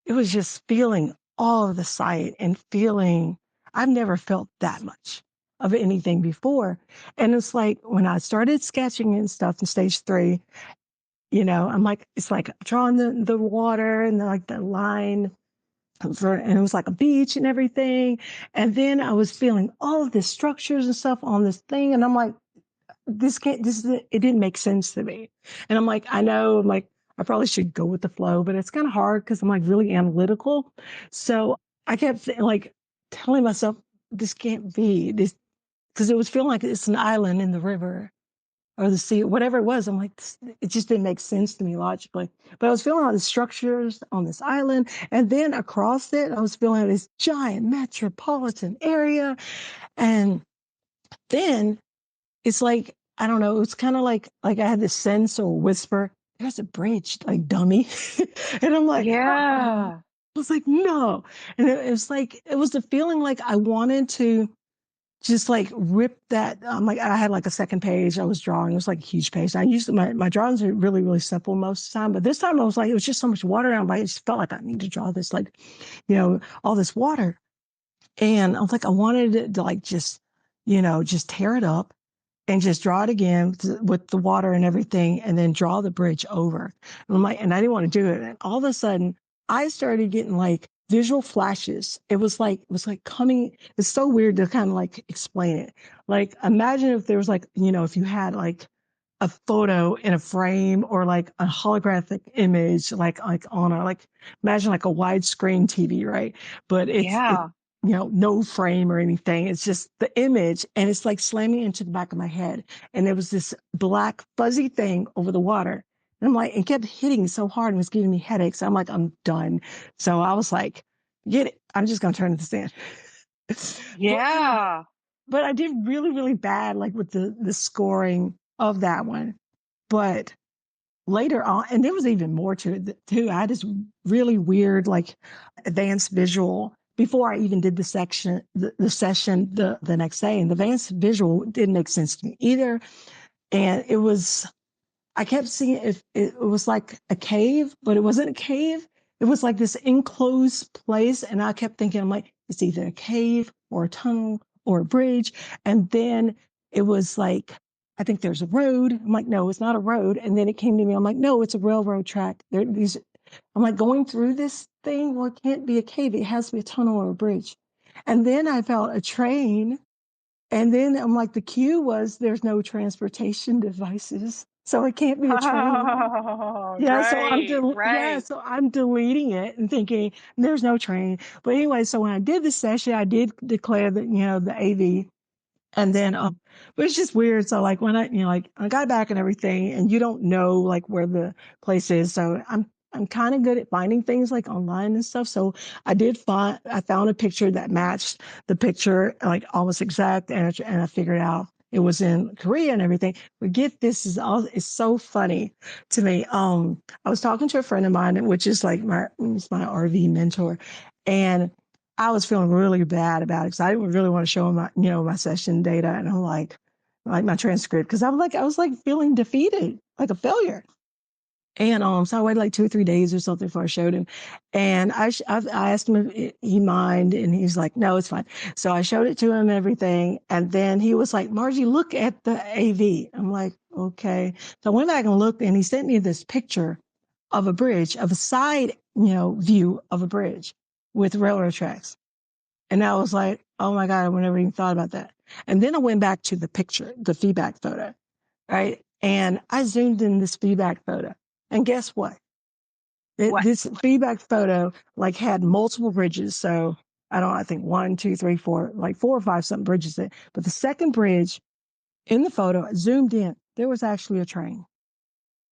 it was just feeling all of the sight and feeling I've never felt that much of anything before. And it's like when I started sketching and stuff in stage 3, I'm like, it's like drawing the water and like the line and it was like a beach and everything. And then I was feeling all of the structures and stuff on this thing. And I'm like, it didn't make sense to me. And I'm like, I know, I'm like, I probably should go with the flow, but it's kind of hard because I'm like really analytical. So I kept like telling myself, this can't be this because it was feeling like it's an island in the river. or the sea, whatever it was. I'm like, it just didn't make sense to me logically. But I was feeling all the structures on this island. And then across it, I was feeling this giant metropolitan area. And then it's like, I don't know, it's kind of like I had this sense or whisper, there's a bridge, like dummy. And I'm like, oh. Yeah. I was like, no. And it was like, it was the feeling like I wanted to just like rip that. Like I had like a second page I was drawing. It was like a huge page. I used my drawings are really, really simple most of the time. But this time I was like, it was just so much water. And I just felt like I need to draw this, like, all this water. And I was like, I wanted it to like just, just tear it up and just draw it again with the water and everything, and then draw the bridge over. And I'm like, and I didn't want to do it. And all of a sudden, I started getting like visual flashes. It was like coming. It's so weird to kind of like explain it. Like, imagine if there was like, if you had like a photo in a frame or like a holographic image, like on a, like, imagine like a widescreen TV, right? But it's Yeah. no frame or anything. It's just the image, and it's like slamming into the back of my head. And there was this black fuzzy thing over the water. And I'm like, it kept hitting so hard and was giving me headaches. I'm like, I'm done. So I was like, get it. I'm just gonna turn it to sand. Yeah. But I did really, really bad, like with the scoring of that one. But later on, and there was even more to it too. I had this really weird, like, advanced visual before I even did the session the next day. And the advanced visual didn't make sense to me either. And it was, I kept seeing it was like a cave, but it wasn't a cave. It was like this enclosed place. And I kept thinking, I'm like, it's either a cave or a tunnel or a bridge. And then it was like, I think there's a road. I'm like, no, it's not a road. And then it came to me, I'm like, no, it's a railroad track. I'm like, going through this thing, well, it can't be a cave. It has to be a tunnel or a bridge. And then I felt a train. And then I'm like, the cue was there's no transportation devices. So it can't be a train. Oh, Yeah, right, right. so I'm deleting it and thinking there's no train. But anyway, so when I did the session, I did declare that, the AV. And then, but it's just weird. So like when like I got back and everything, and you don't know like where the place is. So I'm kind of good at finding things like online and stuff. So I found a picture that matched the picture like almost exact. And I figured out it was in Korea and everything. But get this, it's so funny to me. I was talking to a friend of mine, which is like my RV mentor. And I was feeling really bad about it because I didn't really want to show him my session data, and I'm like my transcript, because I was like feeling defeated, like a failure. And so I waited like 2 or 3 days or something before I showed him. And I asked him if he mind, and he's like, no, it's fine. So I showed it to him and everything. And then he was like, Margie, look at the AV. I'm like, okay. So I went back and looked, and he sent me this picture of a bridge, of a side, view of a bridge with railroad tracks. And I was like, oh my God, I never even thought about that. And then I went back to the picture, the feedback photo, right? And I zoomed in this feedback photo. And guess what? What? This feedback photo like had multiple bridges. So I think 1, 2, 3, 4, like 4 or 5 something bridges there. But the second bridge in the photo, I zoomed in, there was actually a train.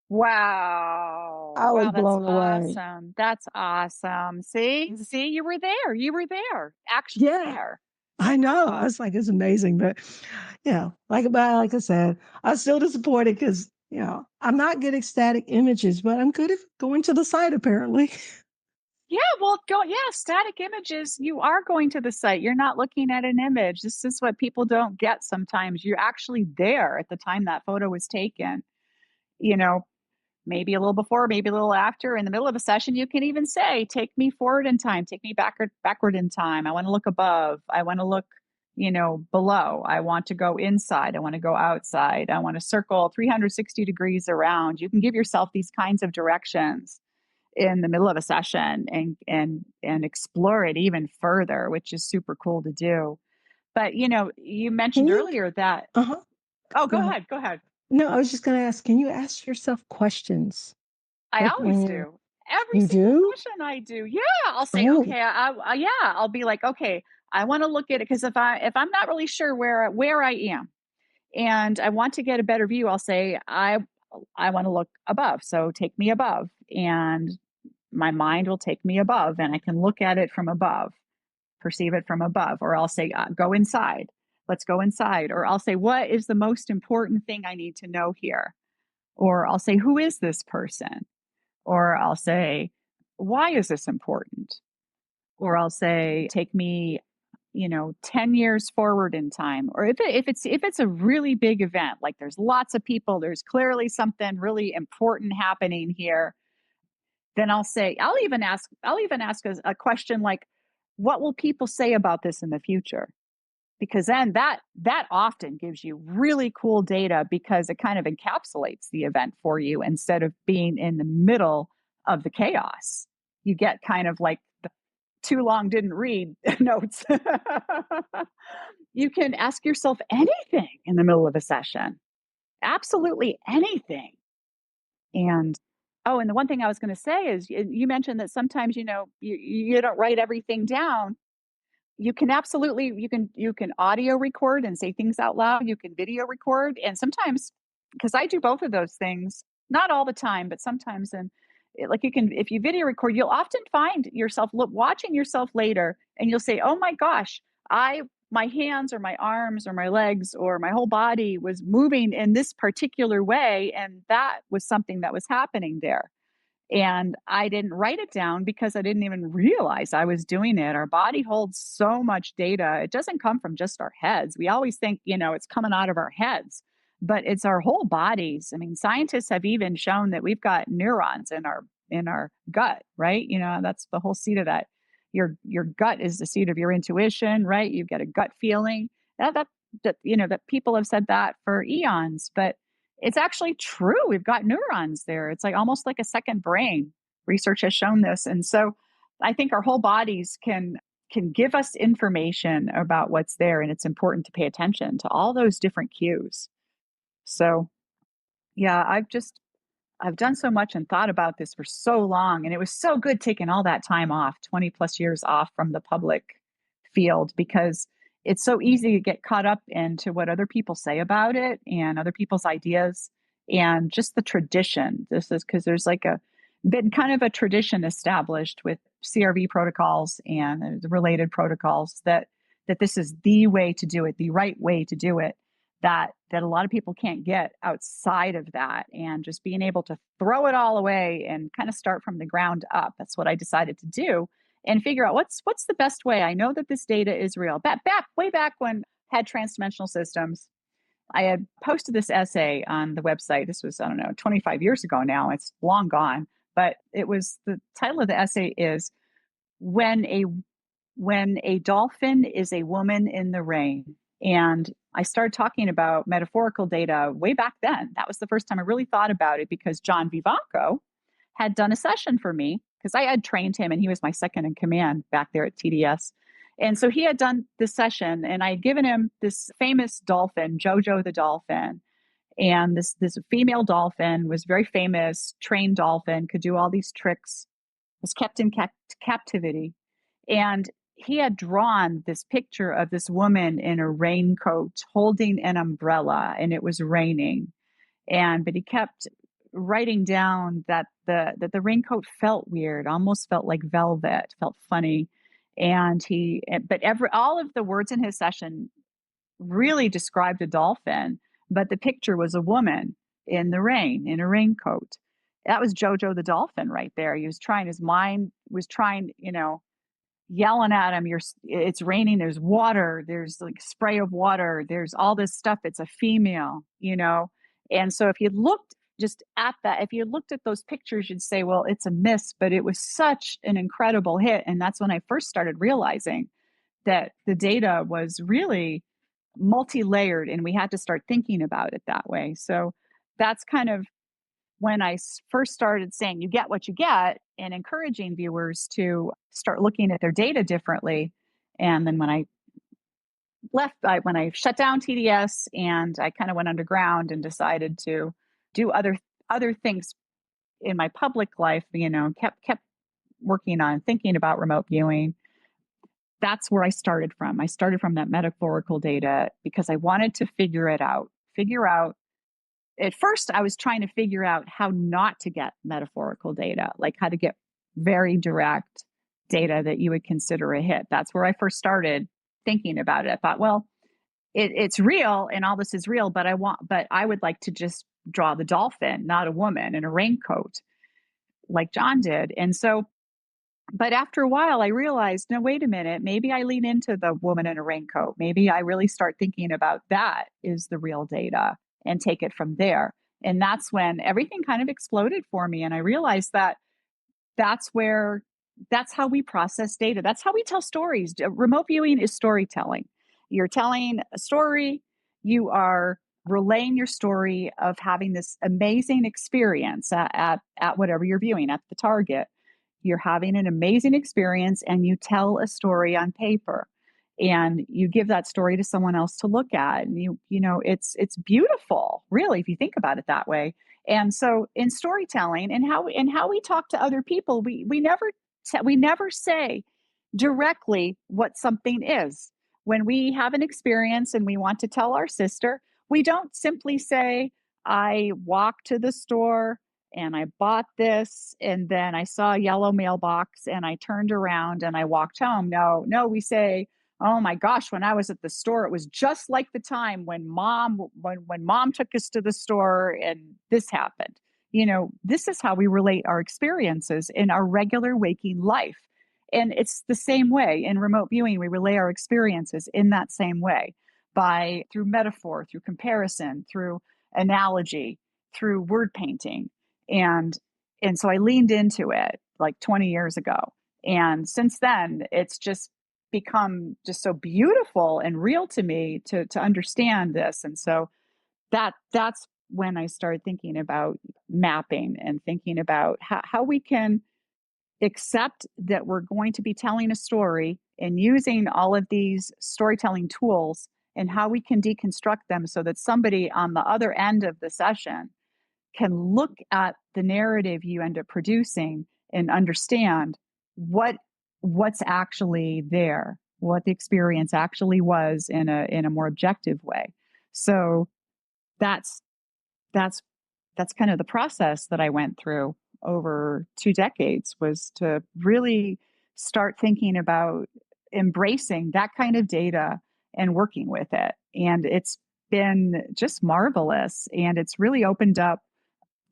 Wow. I was Wow, that's blown away. awesome. That's awesome. See, you were there. You were there. Actually Yeah. there. I know. I was like, it's amazing. But, like I said, I was still disappointed because, I'm not good at static images, but I'm good at going to the site apparently. Yeah, well, static images, you are going to the site. You're not looking at an image. This is what people don't get sometimes. You're actually there at the time that photo was taken. You know, maybe a little before, maybe a little after. In the middle of a session, you can even say, take me forward in time, take me backward in time. I want to look above. I want to look, below. I want to go inside. I want to go outside. I want to circle 360 degrees around. You can give yourself these kinds of directions in the middle of a session and explore it even further, which is super cool to do. But you Can mentioned you? earlier that. Uh-huh. Oh, Go go ahead. ahead. Go ahead. No, I was just going to ask, can you ask yourself questions? I Like always when do. Every you single do? session I do. Yeah, I'll say, Oh, okay, yeah, I'll be like, okay, I want to look at it because if I'm not really sure where I am, and I want to get a better view, I'll say, I want to look above. So take me above. And my mind will take me above, and I can look at it from above, perceive it from above. Or I'll say, go inside. Let's go inside. Or I'll say, what is the most important thing I need to know here? Or I'll say, who is this person? Or I'll say, why is this important? Or I'll say, take me 10 years forward in time. Or if it's a really big event, like there's lots of people, there's clearly something really important happening here, then I'll say, I'll even ask a question like, what will people say about this in the future? Because then that often gives you really cool data, because it kind of encapsulates the event for you instead of being in the middle of the chaos. You get kind of like the too long didn't read notes. You can ask yourself anything in the middle of a session, absolutely anything. And and the one thing I was going to say is, you mentioned that sometimes you don't write everything down. You can absolutely, you can audio record and say things out loud. You can video record, and sometimes, because I do both of those things, not all the time, but sometimes. And like, you can, if you video record, you'll often find yourself watching yourself later, and you'll say, "Oh my gosh, my hands or my arms or my legs or my whole body was moving in this particular way, and that was something that was happening there." And I didn't write it down because I didn't even realize I was doing it. Our body holds so much data. It doesn't come from just our heads. We always think, it's coming out of our heads, but it's our whole bodies. I mean, scientists have even shown that we've got neurons in our gut, right? That's the whole seat of that. Your gut is the seat of your intuition, right? You get a gut feeling. That people have said that for eons, but it's actually true. We've got neurons there. It's like almost like a second brain. Research has shown this. And so I think our whole bodies can give us information about what's there, and it's important to pay attention to all those different cues. So yeah, I've done so much and thought about this for so long, and it was so good taking all that time off, 20 plus years off from the public field, because it's so easy to get caught up into what other people say about it and other people's ideas and just the tradition. This is because there's been kind of a tradition established with CRV protocols and the related protocols that this is the way to do it, the right way to do it, that a lot of people can't get outside of that, and just being able to throw it all away and kind of start from the ground up. That's what I decided to do, and figure out what's the best way. I know that this data is real. Way back when I had transdimensional systems, I had posted this essay on the website. This was, I don't know, 25 years ago now. It's long gone, but the title of the essay is when a dolphin is a woman in the rain. And I started talking about metaphorical data way back then. That was the first time I really thought about it, because John Vivanco had done a session for me, because I had trained him and he was my second in command back there at TDS. And so he had done this session, and I had given him this famous dolphin, Jojo the dolphin. And this female dolphin was very famous, trained dolphin, could do all these tricks, was kept in captivity. And he had drawn this picture of this woman in a raincoat holding an umbrella, and it was raining. But he kept writing down that the raincoat felt weird, almost felt like velvet, felt funny. But all of the words in his session really described a dolphin, but the picture was a woman in the rain, in a raincoat. That was Jojo the dolphin right there. His mind was trying, yelling at him, it's raining, there's water, there's like spray of water, there's all this stuff, it's a female. And so if you looked at those pictures, you'd say, well, it's a miss, but it was such an incredible hit. And that's when I first started realizing that the data was really multi-layered, and we had to start thinking about it that way. So that's kind of when I first started saying you get what you get, and encouraging viewers to start looking at their data differently. And then when I shut down TDS, and I kind of went underground and decided to do other things in my public life, kept working on thinking about remote viewing. That's where I started from. I started from that metaphorical data because I wanted to figure it out. figure out. At first, I was trying to figure out how not to get metaphorical data, like how to get very direct data that you would consider a hit. That's where I first started thinking about it. I thought, well, it's real and all this is real, but I would like to just draw the dolphin, not a woman in a raincoat like John did. And so, but after a while, I realized, no, wait a minute, maybe I lean into the woman in a raincoat. Maybe I really start thinking about that is the real data and take it from there. And that's when everything kind of exploded for me. And I realized that that's where that's how we process data. That's how we tell stories. Remote viewing is storytelling. You're telling a story, you are relaying your story of having this amazing experience at whatever you're viewing at the target. You're having an amazing experience and you tell a story on paper and you give that story to someone else to look at. And you know, it's beautiful, really, if you think about it that way. And so in storytelling and how we talk to other people, we never say directly what something is. When we have an experience and we want to tell our sister, we don't simply say, I walked to the store and I bought this and then I saw a yellow mailbox and I turned around and I walked home. No, we say, oh my gosh, when I was at the store, it was just like the time when mom took us to the store and this happened. You know, this is how we relate our experiences in our regular waking life. And it's the same way in remote viewing, we relay our experiences in that same way through metaphor, through comparison, through analogy, through word painting. And so I leaned into it like 20 years ago. And since then, it's just become just so beautiful and real to me to understand this. And so that's when I started thinking about mapping and thinking about how we can accept that we're going to be telling a story and using all of these storytelling tools and how we can deconstruct them so that somebody on the other end of the session can look at the narrative you end up producing and understand what's actually there, what the experience actually was in a more objective way. So that's kind of the process that I went through over 2 decades, was to really start thinking about embracing that kind of data and working with it. And it's been just marvelous. And it's really opened up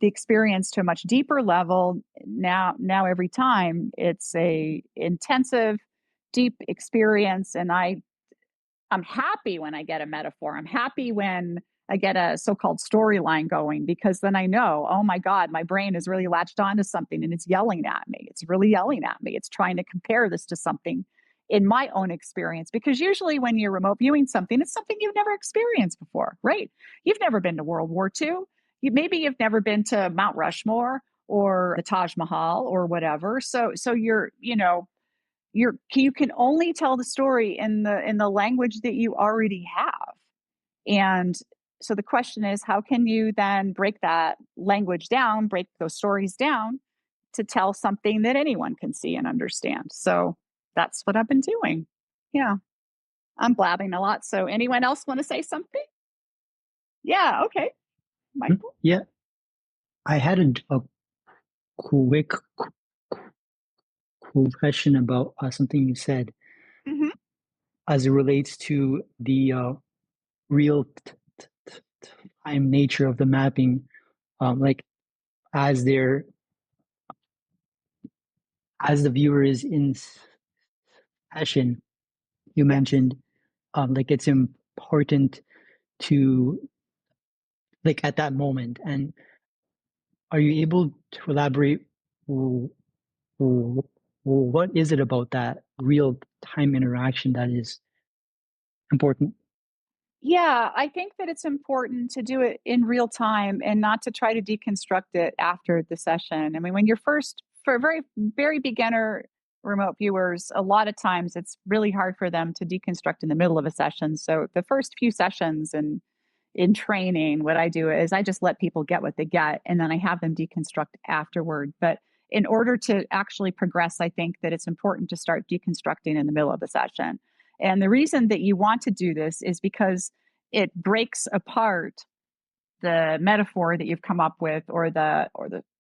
the experience to a much deeper level. Now every time it's a intensive, deep experience. And I'm happy when I get a metaphor. I'm happy when I get a so-called storyline going, because then I know, oh my God, my brain is really latched onto something and it's yelling at me. It's really yelling at me. It's trying to compare this to something in my own experience. Because usually when you're remote viewing something, it's something you've never experienced before, right? You've never been to World War II. Maybe you've never been to Mount Rushmore or the Taj Mahal or whatever. So you can only tell the story in the language that you already have. And so the question is, how can you then break that language down, break those stories down to tell something that anyone can see and understand? So that's what I've been doing. Yeah. I'm blabbing a lot. So anyone else want to say something? Yeah. Okay. Michael? Yeah. I had a quick question about something you said Mm-hmm. as it relates to the real time nature of the mapping. Like as the viewer is in session, you mentioned like it's important to like at that moment. And are you able to elaborate what is it about that real time interaction that is important? Yeah, I think that it's important to do it in real time and not to try to deconstruct it after the session. I mean, when you're for very, very beginner remote viewers, a lot of times it's really hard for them to deconstruct in the middle of a session. So the first few sessions and in training, what I do is I just let people get what they get and then I have them deconstruct afterward. But in order to actually progress, I think that it's important to start deconstructing in the middle of the session. And the reason that you want to do this is because it breaks apart the metaphor that you've come up with, or the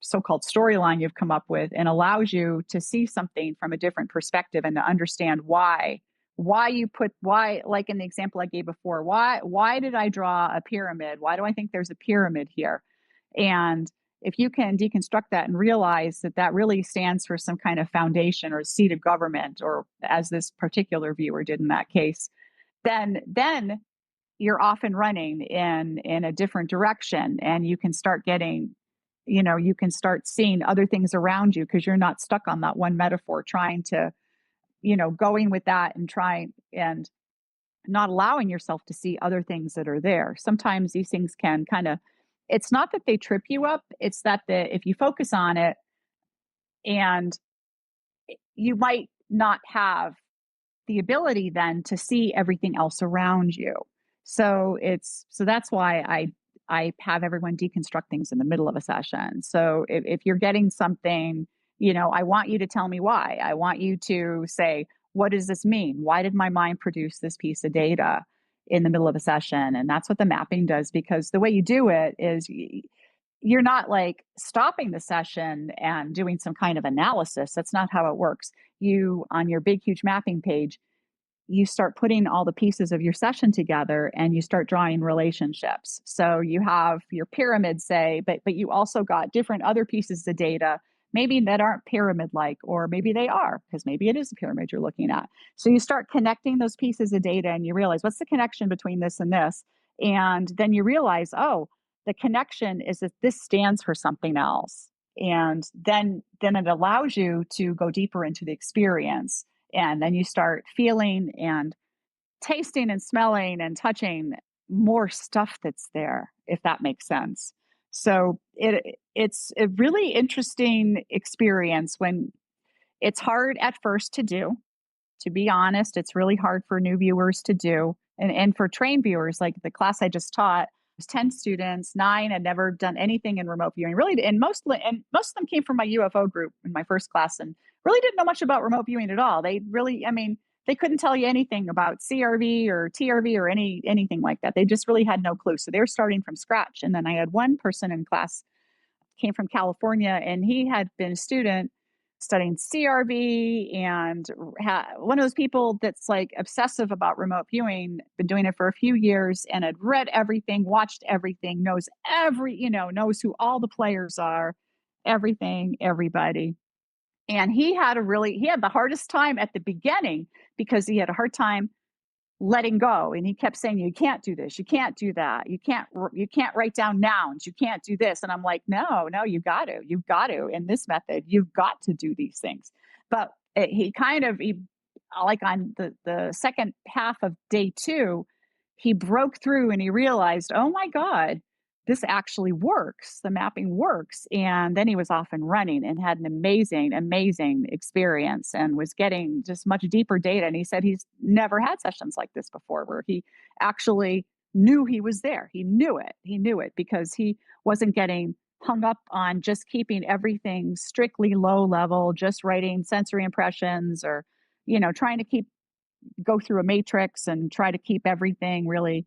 so-called storyline you've come up with, and allows you to see something from a different perspective and to understand why like in the example I gave before, why did I draw a pyramid? Why do I think there's a pyramid here? And if you can deconstruct that and realize that that really stands for some kind of foundation or seat of government, or as this particular viewer did in that case, then you're off and running in a different direction, and you can start getting, you can start seeing other things around you, because you're not stuck on that one metaphor trying to, going with that and trying and not allowing yourself to see other things that are there. Sometimes these things can kind of, it's not that they trip you up, it's that if you focus on it, and you might not have the ability then to see everything else around you. So that's why I have everyone deconstruct things in the middle of a session. So if you're getting something, I want you to tell me why. I want you to say, what does this mean? Why did my mind produce this piece of data in the middle of a session? And that's what the mapping does, because the way you do it is you're not like stopping the session and doing some kind of analysis. That's not how it works. On your big, huge mapping page, you start putting all the pieces of your session together and you start drawing relationships. So you have your pyramid, say, but you also got different other pieces of data, maybe that aren't pyramid-like, or maybe they are, because maybe it is a pyramid you're looking at. So you start connecting those pieces of data and you realize, what's the connection between this and this? And then you realize, oh, the connection is that this stands for something else. And then it allows you to go deeper into the experience. And then you start feeling and tasting and smelling and touching more stuff that's there, if that makes sense. So it's a really interesting experience. When it's hard at first to do, to be honest, it's really hard for new viewers to do. And for trained viewers, like the class I just taught, was 10 students, 9 had never done anything in remote viewing. Really, and most of them came from my UFO group in my first class, and really didn't know much about remote viewing at all. They really, they couldn't tell you anything about CRV or TRV or anything like that. They just really had no clue. So they were starting from scratch. And then I had one person in class, came from California, and he had been a student studying CRV, and one of those people that's like obsessive about remote viewing, been doing it for a few years, and had read everything, watched everything, knows knows who all the players are, everything, everybody. And he had the hardest time at the beginning, because he had a hard time letting go. And he kept saying, you can't do this, you can't do that, you can't write down nouns, you can't do this. And I'm like, no, you've got to, in this method, you've got to do these things. But he like on the second half of day 2, he broke through and he realized, oh my God, this actually works. The mapping works. And then he was off and running and had an amazing, amazing experience, and was getting just much deeper data. And he said he's never had sessions like this before, where he actually knew he was there. He knew it because he wasn't getting hung up on just keeping everything strictly low level, just writing sensory impressions, or, trying to go through a matrix and try to keep everything really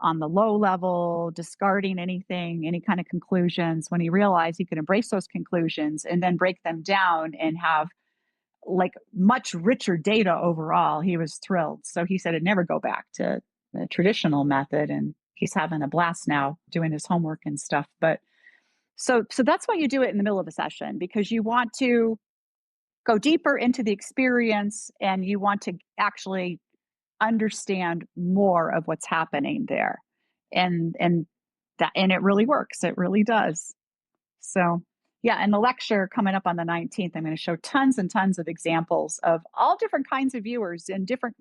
on the low level, discarding any kind of conclusions. When he realized he could embrace those conclusions and then break them down and have like much richer data overall, he was thrilled. So he said he'd never go back to the traditional method, and he's having a blast now doing his homework and stuff. But so that's why you do it in the middle of a session, because you want to go deeper into the experience, and you want to actually understand more of what's happening there. And it really works. It really does. So yeah, in the lecture coming up on the 19th, I'm going to show tons and tons of examples of all different kinds of viewers, and different,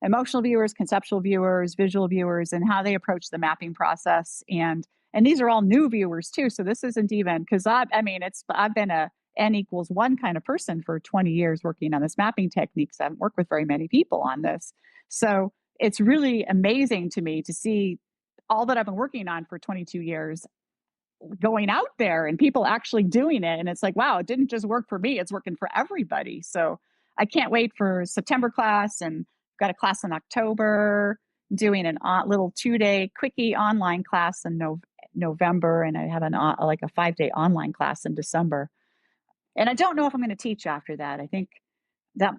emotional viewers, conceptual viewers, visual viewers, and how they approach the mapping process. And these are all new viewers too. So this isn't even, because I've been a N=1 kind of person for 20 years working on this mapping techniques. I haven't worked with very many people on this. So it's really amazing to me to see all that I've been working on for 22 years going out there and people actually doing it. And it's like, wow, it didn't just work for me, it's working for everybody. So I can't wait for September class, and got a class in October, doing a little 2-day quickie online class in November, and I have like a 5-day online class in December. And I don't know if I'm going to teach after that. I think that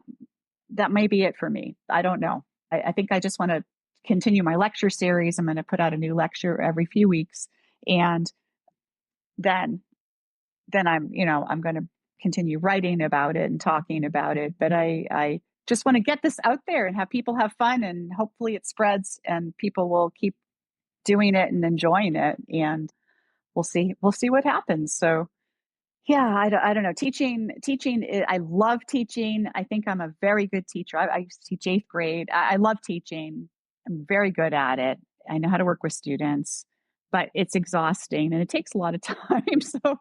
that may be it for me. I don't know. I think I just want to continue my lecture series. I'm going to put out a new lecture every few weeks, and then I'm going to continue writing about it and talking about it. But I just want to get this out there and have people have fun, and hopefully it spreads and people will keep doing it and enjoying it, and we'll see what happens. So yeah, I don't know. Teaching, I love teaching. I think I'm a very good teacher. I used to teach 8th grade. I love teaching. I'm very good at it. I know how to work with students, but it's exhausting and it takes a lot of time. So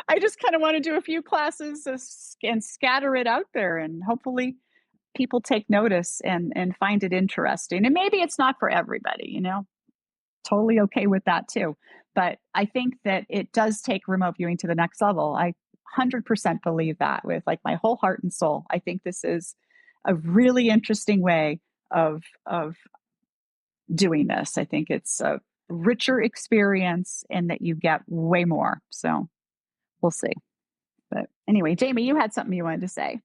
I just kind of want to do a few classes and scatter it out there, and hopefully people take notice and find it interesting. And maybe it's not for everybody, totally okay with that too. But I think that it does take remote viewing to the next level. I 100% believe that with like my whole heart and soul. I think this is a really interesting way of doing this. I think it's a richer experience and that you get way more. So we'll see. But anyway, Jamie, you had something you wanted to say.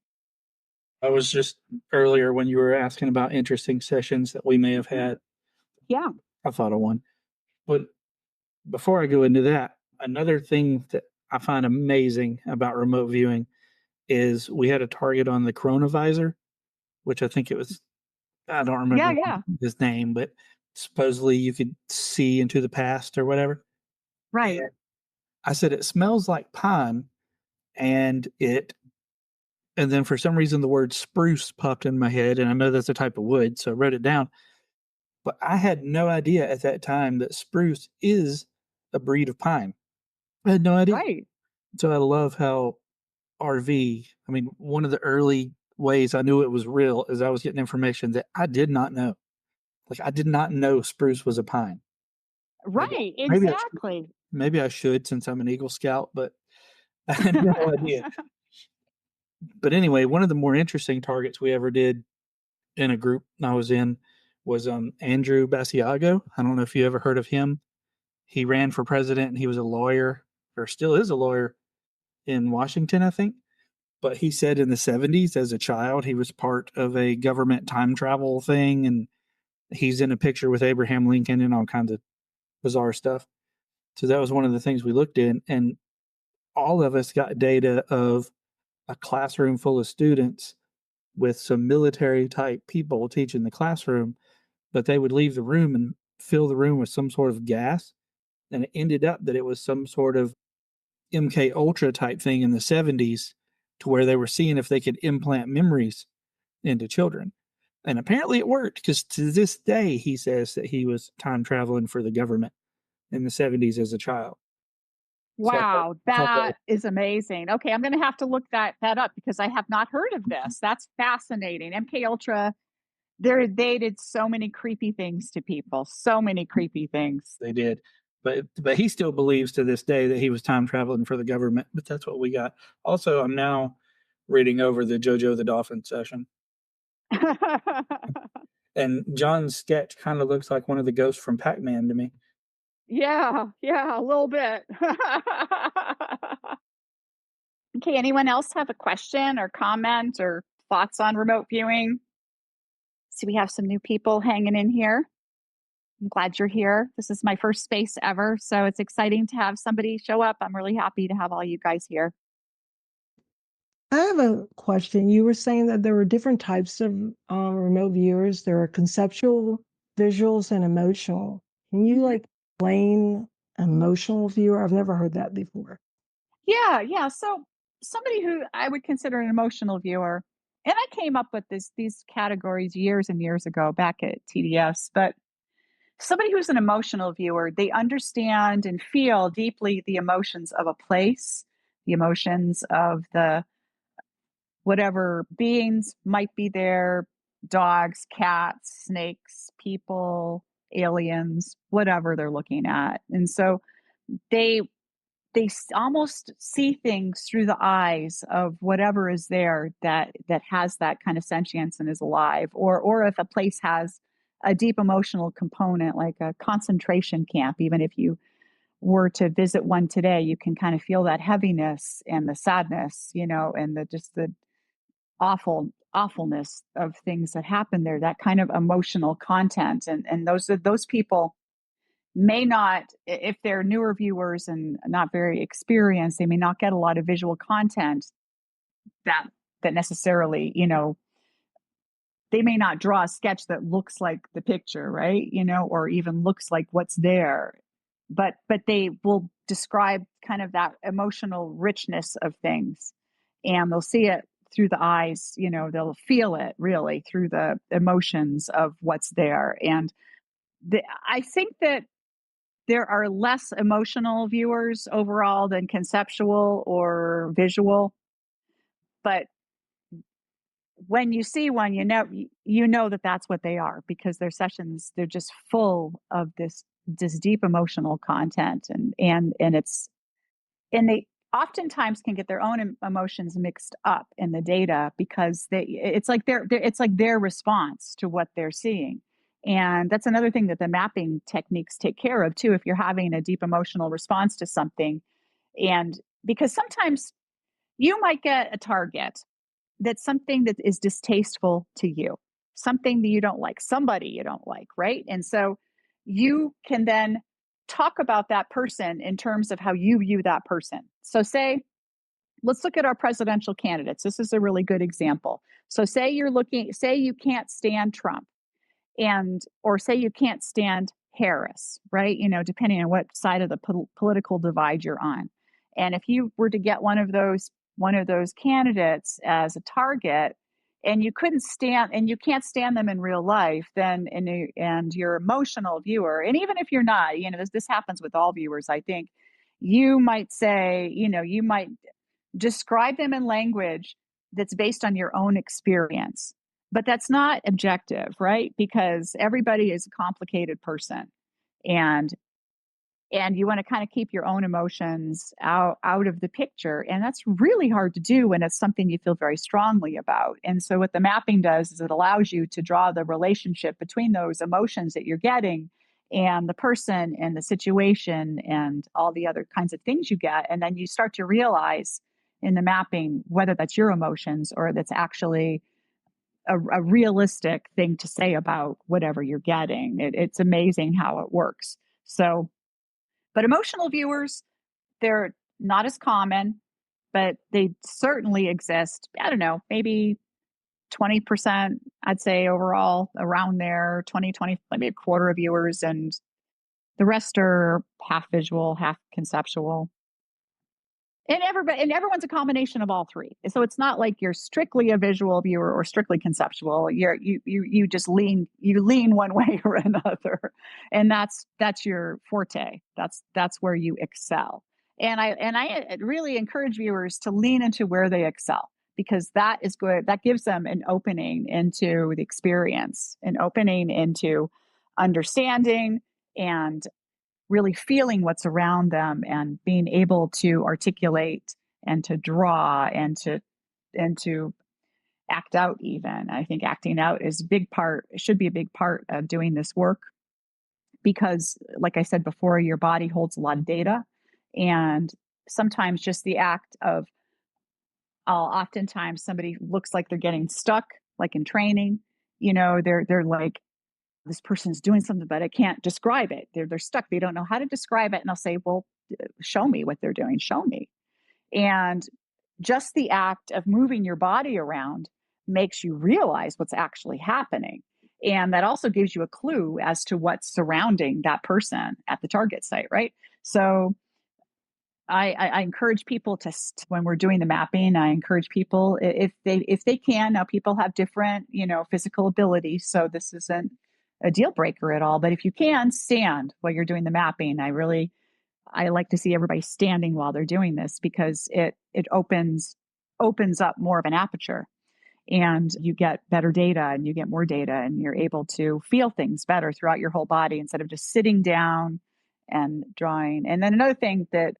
I was just earlier when you were asking about interesting sessions that we may have had. Yeah. I thought of one. But before I go into that, another thing that I find amazing about remote viewing is we had a target on the coronavisor, which I think it was, I don't remember his name, but supposedly you could see into the past or whatever. Right. And I said, it smells like pine. And then for some reason the word spruce popped in my head, and I know that's a type of wood, so I wrote it down. But I had no idea at that time that spruce is a breed of pine. I had no idea. Right. So I love how RV, I mean, one of the early ways I knew it was real is I was getting information that I did not know. Like, I did not know spruce was a pine. Right. Maybe Exactly. maybe I should, since I'm an Eagle Scout, but I had no idea. But anyway, one of the more interesting targets we ever did in a group I was in was Andrew Basiago. I don't know if you ever heard of him. He ran for president and he was a lawyer, or still is a lawyer in Washington, I think. But he said in the 70s as a child, he was part of a government time travel thing. And he's in a picture with Abraham Lincoln and all kinds of bizarre stuff. So that was one of the things we looked in. And all of us got data of a classroom full of students with some military type people teaching the classroom, but they would leave the room and fill the room with some sort of gas. And it ended up that it was some sort of MK Ultra type thing in the 70s, to where they were seeing if they could implant memories into children. And apparently it worked, because to this day, he says that he was time traveling for the government in the 70s as a child. Wow, that is amazing. Okay, I'm going to have to look that up because I have not heard of this. That's fascinating. MK Ultra, they did so many creepy things to people. So many creepy things. They did. But he still believes to this day that he was time traveling for the government. But that's what we got. Also, I'm now reading over the JoJo the Dolphin session. And John's sketch kind of looks like one of the ghosts from Pac-Man to me. Yeah, a little bit. Okay, anyone else have a question or comment or thoughts on remote viewing? See, we have some new people hanging in here. I'm glad you're here. This is my first space ever, so it's exciting to have somebody show up. I'm really happy to have all you guys here. I have a question. You were saying that there were different types of remote viewers. There are conceptual, visuals, and emotional. Can you explain emotional viewer? I've never heard that before. Yeah. So somebody who I would consider an emotional viewer, and I came up with these categories years and years ago back at TDS, but somebody who's an emotional viewer, they understand and feel deeply the emotions of a place, the emotions of the whatever beings might be there, dogs, cats, snakes, people, aliens, whatever they're looking at. And so they almost see things through the eyes of whatever is there that has that kind of sentience and is alive, or if a place has a deep emotional component, like a concentration camp. Even if you were to visit one today, you can kind of feel that heaviness and the sadness, and the awfulness of things that happen there, that kind of emotional content. And those people may not, if they're newer viewers and not very experienced, they may not get a lot of visual content that necessarily, they may not draw a sketch that looks like the picture, right? Or even looks like what's there. But they will describe kind of that emotional richness of things, and they'll see it through the eyes, they'll feel it really through the emotions of what's there. And I think that there are less emotional viewers overall than conceptual or visual. But when you see one, you know that that's what they are, because their sessions, they're just full of this deep emotional content, and they oftentimes can get their own emotions mixed up in the data, because it's like their response to what they're seeing. And that's another thing that the mapping techniques take care of too, if you're having a deep emotional response to something. And because sometimes you might get a target that's something that is distasteful to you, something that you don't like, somebody you don't like, right? And so you can then talk about that person in terms of how you view that person. So let's look at our presidential candidates. This is a really good example. So say you can't stand Trump, or say you can't stand Harris, right? Depending on what side of the political divide you're on. And if you were to get one of those candidates as a target, and you can't stand them in real life, then and you're emotional viewer, and even if you're not, this happens with all viewers, I think, you might say, you might describe them in language that's based on your own experience. But that's not objective, right? Because everybody is a complicated person. And you want to kind of keep your own emotions out of the picture. And that's really hard to do when it's something you feel very strongly about. And so what the mapping does is it allows you to draw the relationship between those emotions that you're getting and the person and the situation and all the other kinds of things you get. And then you start to realize in the mapping whether that's your emotions or that's actually a realistic thing to say about whatever you're getting. It's amazing how it works. So, but emotional viewers, they're not as common, but they certainly exist. I don't know, maybe 20%, I'd say overall, around there, 20, maybe a quarter of viewers, and the rest are half visual, half conceptual. And everyone's a combination of all three. So it's not like you're strictly a visual viewer or strictly conceptual. You just lean one way or another, and that's your forte. That's where you excel. And I really encourage viewers to lean into where they excel, because that is good. That gives them an opening into the experience, an opening into understanding and really feeling what's around them and being able to articulate and to draw and to act out. Even I think acting out should be a big part of doing this work, because like I said before, your body holds a lot of data, and sometimes just the act of oftentimes somebody looks like they're getting stuck, like in training, they're like, this person's doing something, but I can't describe it. They're stuck. They don't know how to describe it. And I'll say, well, show me what they're doing. Show me. And just the act of moving your body around makes you realize what's actually happening. And that also gives you a clue as to what's surrounding that person at the target site, right? So I encourage people when we're doing the mapping, I encourage people, if they can. Now, people have different, physical abilities, so this isn't a deal breaker at all. But if you can stand while you're doing the mapping, I like to see everybody standing while they're doing this, because it opens up more of an aperture, and you get better data and you get more data, and you're able to feel things better throughout your whole body instead of just sitting down and drawing. And then another thing that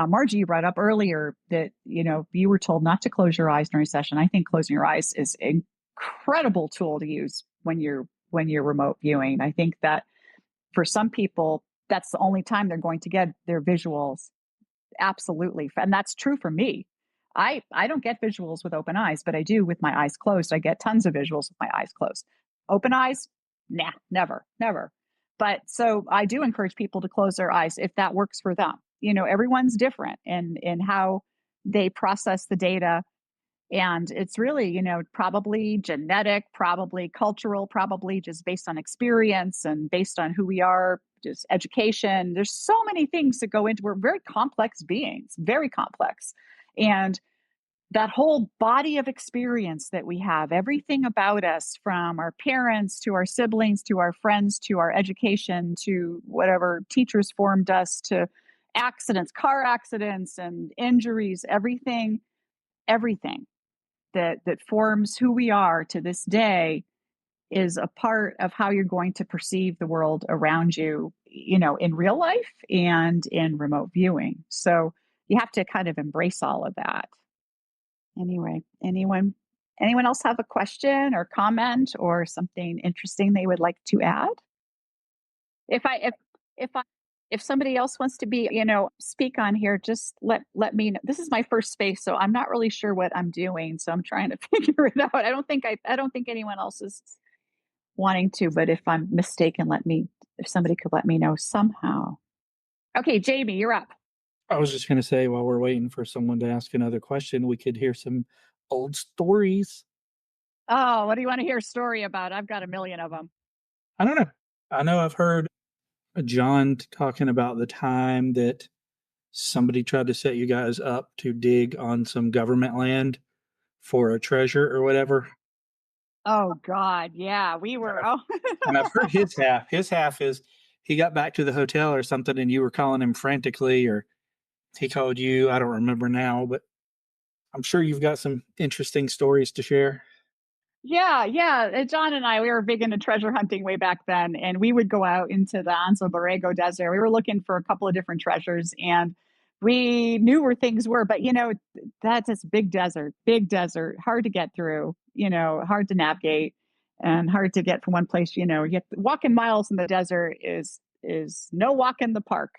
Margie, you brought up earlier, that you were told not to close your eyes during a session. I think closing your eyes is an incredible tool to use when you're when you're remote viewing. I think that for some people, that's the only time they're going to get their visuals. Absolutely. And that's true for me. I don't get visuals with open eyes, but I do with my eyes closed. I get tons of visuals with my eyes closed. Open eyes? Nah, never, never. But so I do encourage people to close their eyes if that works for them. Everyone's different in how they process the data. And it's really, probably genetic, probably cultural, probably just based on experience and based on who we are, just education. There's so many things that go into, we're very complex beings, very complex. And that whole body of experience that we have, everything about us, from our parents to our siblings to our friends to our education to whatever teachers formed us, to accidents, car accidents and injuries, everything that forms who we are to this day is a part of how you're going to perceive the world around you, in real life and in remote viewing. So you have to kind of embrace all of that. Anyway, anyone else have a question or comment or something interesting they would like to add? If somebody else wants to be, speak on here, just let me know. This is my first space, so I'm not really sure what I'm doing. So I'm trying to figure it out. I don't think anyone else is wanting to, but if I'm mistaken, if somebody could let me know somehow. Okay, Jamie, you're up. I was just going to say, while we're waiting for someone to ask another question, we could hear some old stories. Oh, what do you want to hear a story about? I've got a million of them. I don't know. I know I've heard John talking about the time that somebody tried to set you guys up to dig on some government land for a treasure or whatever. Oh God, yeah, we were. Oh, And I've heard his half. His half is he got back to the hotel or something, and you were calling him frantically, or he called you. I don't remember now, but I'm sure you've got some interesting stories to share. Yeah. John and I, we were big into treasure hunting way back then, and we would go out into the Anza Borrego Desert. We were looking for a couple of different treasures, and we knew where things were. But that's this big desert, hard to get through. Hard to navigate, and hard to get from one place. Walking miles in the desert is no walk in the park,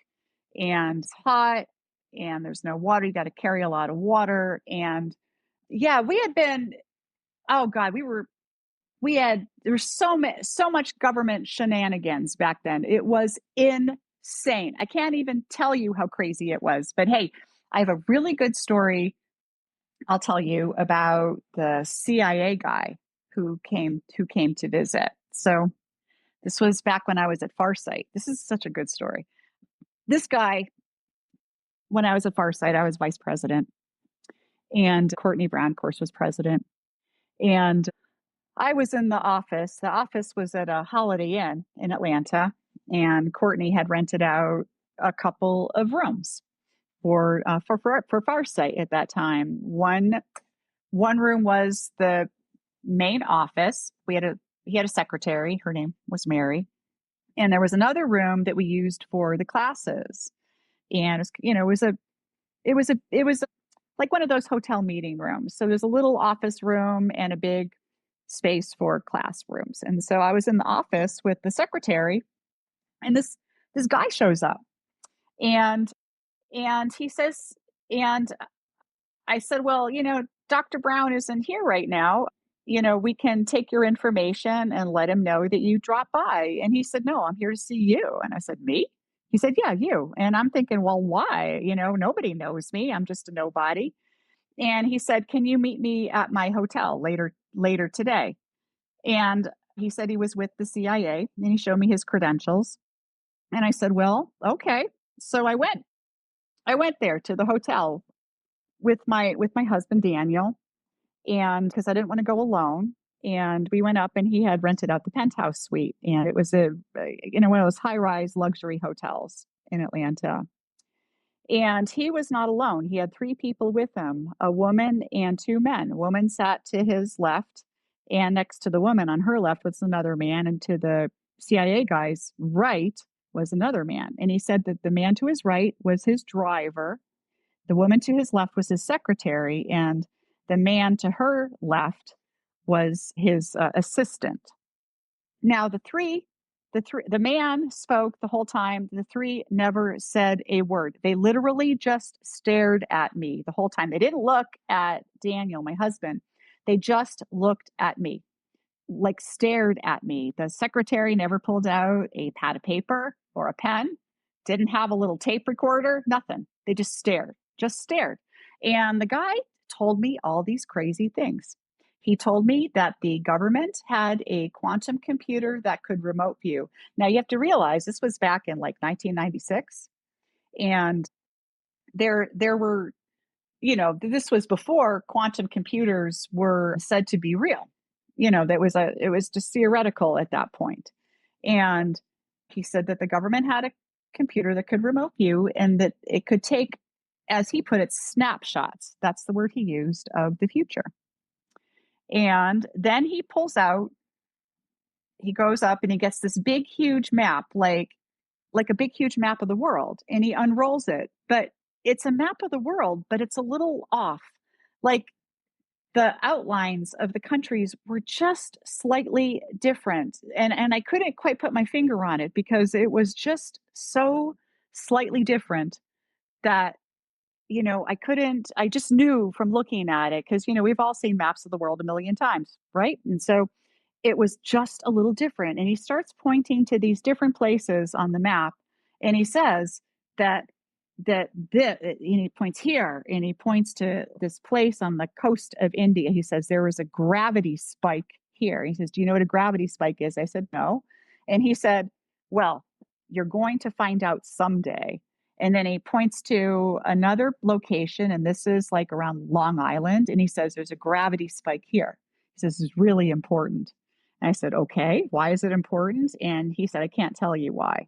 and it's hot, and there's no water. You got to carry a lot of water, and yeah, we had been. Oh God, there was so much government shenanigans back then. It was insane. I can't even tell you how crazy it was. But hey, I have a really good story I'll tell you about the CIA guy who came to visit. So this was back when I was at Farsight. This is such a good story. This guy, when I was at Farsight, I was vice president, and Courtney Brown, of course, was president. And I was in the office. The office was at a Holiday Inn in Atlanta, and Courtney had rented out a couple of rooms for Farsight at that time. One room was the main office. He had a secretary. Her name was Mary, and there was another room that we used for the classes. And it was like one of those hotel meeting rooms. So there's a little office room and a big space for classrooms. And so I was in the office with the secretary, and this guy shows up, and he says, and I said, well, Dr. Brown isn't here right now. We can take your information and let him know that you dropped by. And he said, no, I'm here to see you. And I said, me? He said, yeah, you. And I'm thinking, well, why? Nobody knows me. I'm just a nobody. And he said, can you meet me at my hotel later today? And he said he was with the CIA, and he showed me his credentials. And I said, well, okay. So I went there to the hotel with my husband, Daniel, and because I didn't want to go alone. And we went up, and he had rented out the penthouse suite, and it was one of those high-rise luxury hotels in Atlanta. And he was not alone. He had 3 people with him, a woman and 2 men. A woman sat to his left, and next to the woman on her left was another man, and to the CIA guy's right was another man. And he said that the man to his right was his driver, the woman to his left was his secretary, and the man to her left was his assistant. Now the man spoke the whole time. The three never said a word. They literally just stared at me the whole time. They didn't look at Daniel, my husband. They just looked at me, like stared at me. The secretary never pulled out a pad of paper or a pen, didn't have a little tape recorder, nothing. They just stared, just stared. And the guy told me all these crazy things. He told me that the government had a quantum computer that could remote view. Now you have to realize this was back in like 1996, and there were, this was before quantum computers were said to be real. It was just theoretical at that point. And he said that the government had a computer that could remote view and that it could take, as he put it, snapshots. That's the word he used, of the future. And then he goes up and he gets this big, huge map, like a big, huge map of the world, and he unrolls it. But it's a map of the world, but it's a little off. Like the outlines of the countries were just slightly different. And I couldn't quite put my finger on it because it was just so slightly different that, I just knew from looking at it because, we've all seen maps of the world a million times, right? And so it was just a little different. And he starts pointing to these different places on the map. And he says and he points here and he points to this place on the coast of India. He says, there was a gravity spike here. He says, do you know what a gravity spike is? I said, no. And he said, well, you're going to find out someday. And then he points to another location, and this is like around Long Island. And he says, there's a gravity spike here. He says, it's really important. And I said, okay, why is it important? And he said, I can't tell you why.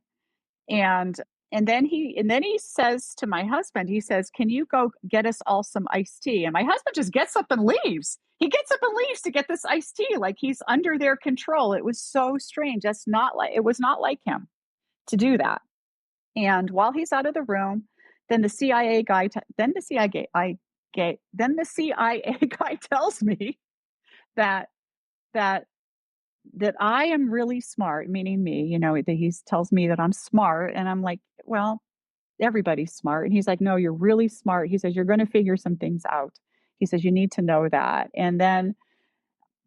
And then he says to my husband, he says, can you go get us all some iced tea? And my husband just gets up and leaves. He gets up and leaves to get this iced tea, like he's under their control. It was so strange. It was not like him to do that. And while he's out of the room, then the CIA guy tells me that I am really smart, meaning me, that he tells me that I'm smart. And I'm like, well, everybody's smart. And he's like, no, you're really smart. He says, you're going to figure some things out. He says, you need to know that. And then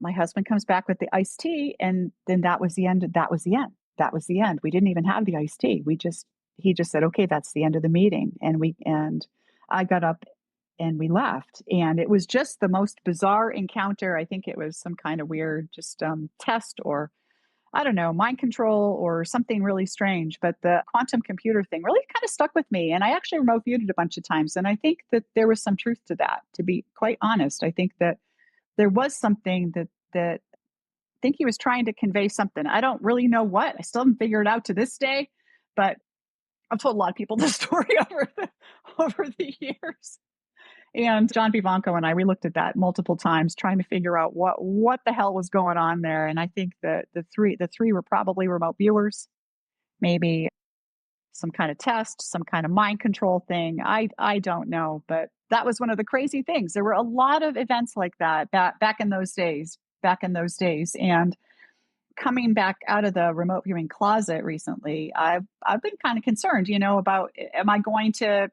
my husband comes back with the iced tea. And then that was the end. That was the end. That was the end. We didn't even have the iced tea. He just said, okay, that's the end of the meeting. And I got up and we left. And it was just the most bizarre encounter. I think it was some kind of weird test, or I don't know, mind control or something really strange. But the quantum computer thing really kind of stuck with me. And I actually remote viewed it a bunch of times. And I think that there was some truth to that, to be quite honest. I think that there was something that I think he was trying to convey something. I don't really know what. I still haven't figured it out to this day. But I've told a lot of people this story over the years. And John Vivanco and I, we looked at that multiple times, trying to figure out what the hell was going on there. And I think that the three were probably remote viewers, maybe some kind of test, some kind of mind control thing. I don't know, but that was one of the crazy things. There were a lot of events like that back in those days. And coming back out of the remote viewing closet recently, I've been kind of concerned, about, am I going to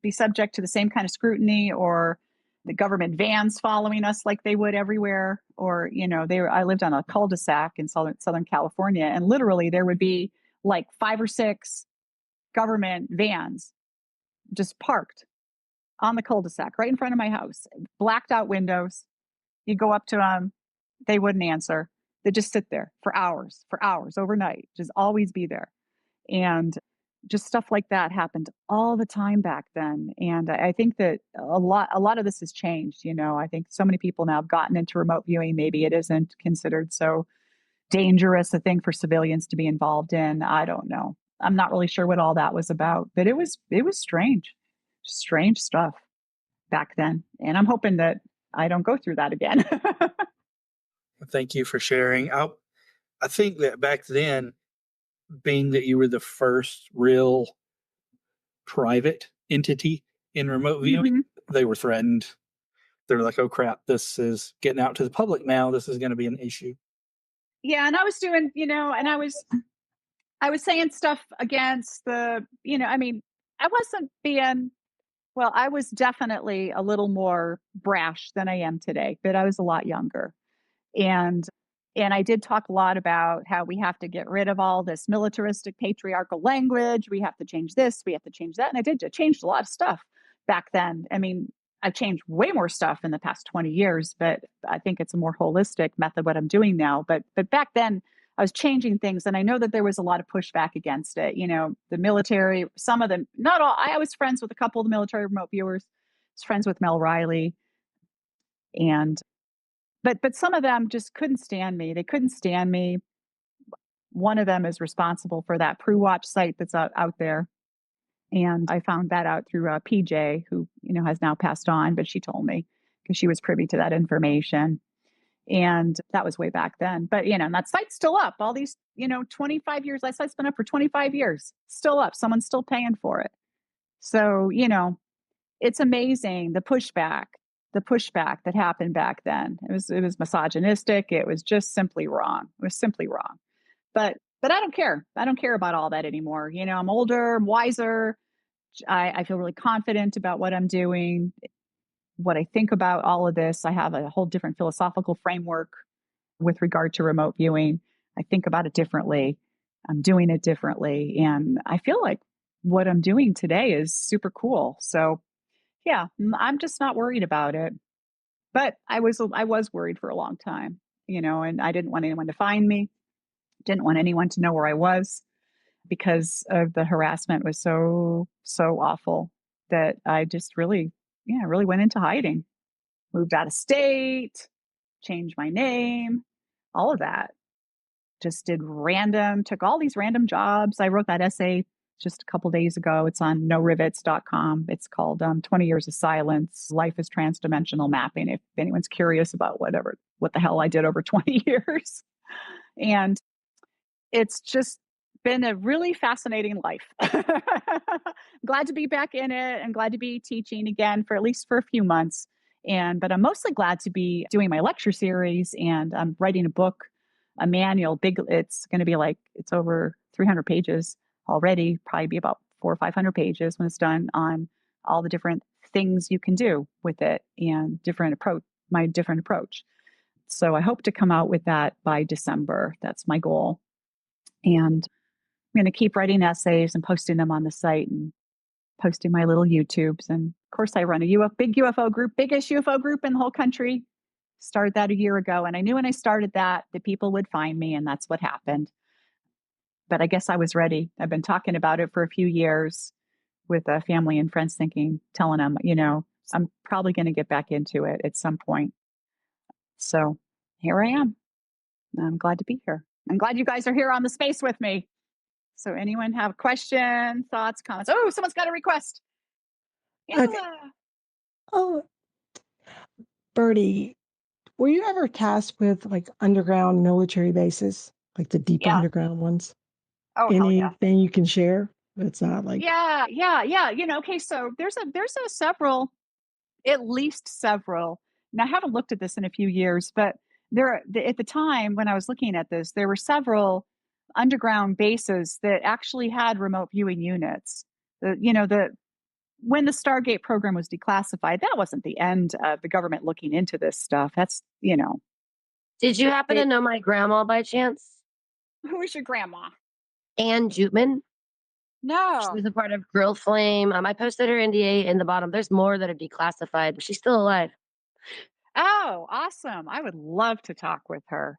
be subject to the same kind of scrutiny, or the government vans following us like they would everywhere? Or, I lived on a cul-de-sac in Southern California, and literally there would be like 5 or 6 government vans just parked on the cul-de-sac right in front of my house, blacked out windows. You go up to them, they wouldn't answer. They just sit there for hours overnight, just always be there. And just stuff like that happened all the time back then. And I think that a lot of this has changed. I think so many people now have gotten into remote viewing. Maybe it isn't considered so dangerous a thing for civilians to be involved in. I don't know. I'm not really sure what all that was about, but it was strange stuff back then. And I'm hoping that I don't go through that again. Thank you for sharing. I think that back then, being that you were the first real private entity in remote viewing, they were threatened. They're like, oh crap, this is getting out to the public now. This is going to be an issue. Yeah, and I was doing, and I was saying stuff against the, I mean, I wasn't being, well, I was definitely a little more brash than I am today, but I was a lot younger. And I did talk a lot about how we have to get rid of all this militaristic patriarchal language. We have to change this, we have to change that. And I changed a lot of stuff back then. I mean, I've changed way more stuff in the past 20 years, but I think it's a more holistic method what I'm doing now. But back then I was changing things, and I know that there was a lot of pushback against it. The military, some of them, not all. I was friends with a couple of the military remote viewers. I was friends with Mel Riley, and but some of them just couldn't stand me. They couldn't stand me. One of them is responsible for that Prue Watch site that's out there. And I found that out through PJ, who, has now passed on, but she told me because she was privy to that information. And that was way back then. But, and that site's still up. All these, 25 years, that site's been up for 25 years, still up. Someone's still paying for it. So, it's amazing the pushback that happened back then. It was misogynistic. It was just simply wrong. It was simply wrong. But I don't care. I don't care about all that anymore. I'm older, I'm wiser. I feel really confident about what I'm doing, what I think about all of this. I have a whole different philosophical framework with regard to remote viewing. I think about it differently. I'm doing it differently. And I feel like what I'm doing today is super cool. So yeah, I'm just not worried about it. But I was worried for a long time, and I didn't want anyone to find me. Didn't want anyone to know where I was because of the harassment was so awful that I just really went into hiding. Moved out of state, changed my name, all of that. Just took all these random jobs. I wrote that essay just a couple days ago. It's on norivets.com. It's called 20 Years of Silence, Life is Transdimensional Mapping, if anyone's curious about what the hell I did over 20 years. And it's just been a really fascinating life. Glad to be back in it and glad to be teaching again for at least for a few months. But I'm mostly glad to be doing my lecture series, and I'm writing a book, a manual. It's going to be it's over 300 pages already, probably be about 400 or 500 pages when it's done, on all the different things you can do with it and my different approach. So I hope to come out with that by December. That's my goal. And I'm going to keep writing essays and posting them on the site and posting my little YouTubes. And of course, I run a big UFO group, biggest UFO group in the whole country. Started that a year ago. And I knew when I started that people would find me, and that's what happened. But I guess I was ready. I've been talking about it for a few years with family and friends, telling them, I'm probably going to get back into it at some point. So here I am. I'm glad to be here. I'm glad you guys are here on the space with me. So anyone have questions, thoughts, comments? Oh, someone's got a request. Angela. Okay. Oh, Birdie, were you ever tasked with underground military bases, like the deep underground ones? Oh, hell yeah. Anything you can share? It's not Yeah. Okay, so there's a several, at least several. Now I haven't looked at this in a few years, but at the time when I was looking at this, there were several underground bases that actually had remote viewing units. When the Stargate program was declassified, that wasn't the end of the government looking into this stuff. That's, Did you happen to know my grandma by chance? Who is your grandma? Ann Jutman. No. She was a part of Grill Flame. I posted her NDA in the bottom. There's more that are declassified, but she's still alive. Oh, awesome. I would love to talk with her.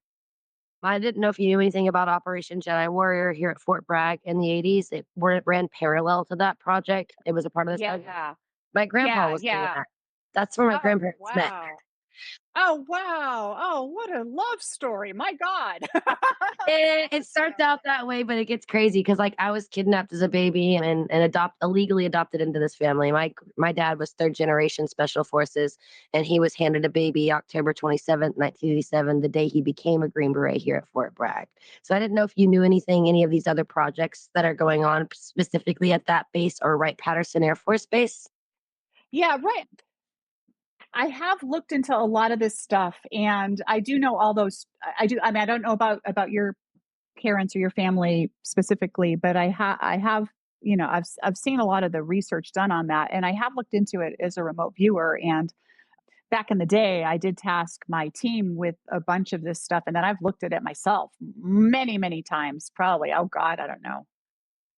I didn't know if you knew anything about Operation Jedi Warrior here at Fort Bragg in the 80s. It ran parallel to that project. It was a part of this. Yeah. My grandpa was doing that. That's where my grandparents met. Oh, wow. Oh, what a love story. My God. It starts out that way, but it gets crazy because I was kidnapped as a baby and illegally adopted into this family. My dad was third generation special forces, and he was handed a baby October 27th, 1987, the day he became a Green Beret here at Fort Bragg. So I didn't know if you knew any of these other projects that are going on specifically at that base or Wright-Patterson Air Force Base. Yeah, right. I have looked into a lot of this stuff, and I do know all those. I do. I mean, I don't know about your parents or your family specifically, but I have, I've seen a lot of the research done on that, and I have looked into it as a remote viewer. And back in the day, I did task my team with a bunch of this stuff, and then I've looked at it myself many, many times. Probably, oh God, I don't know,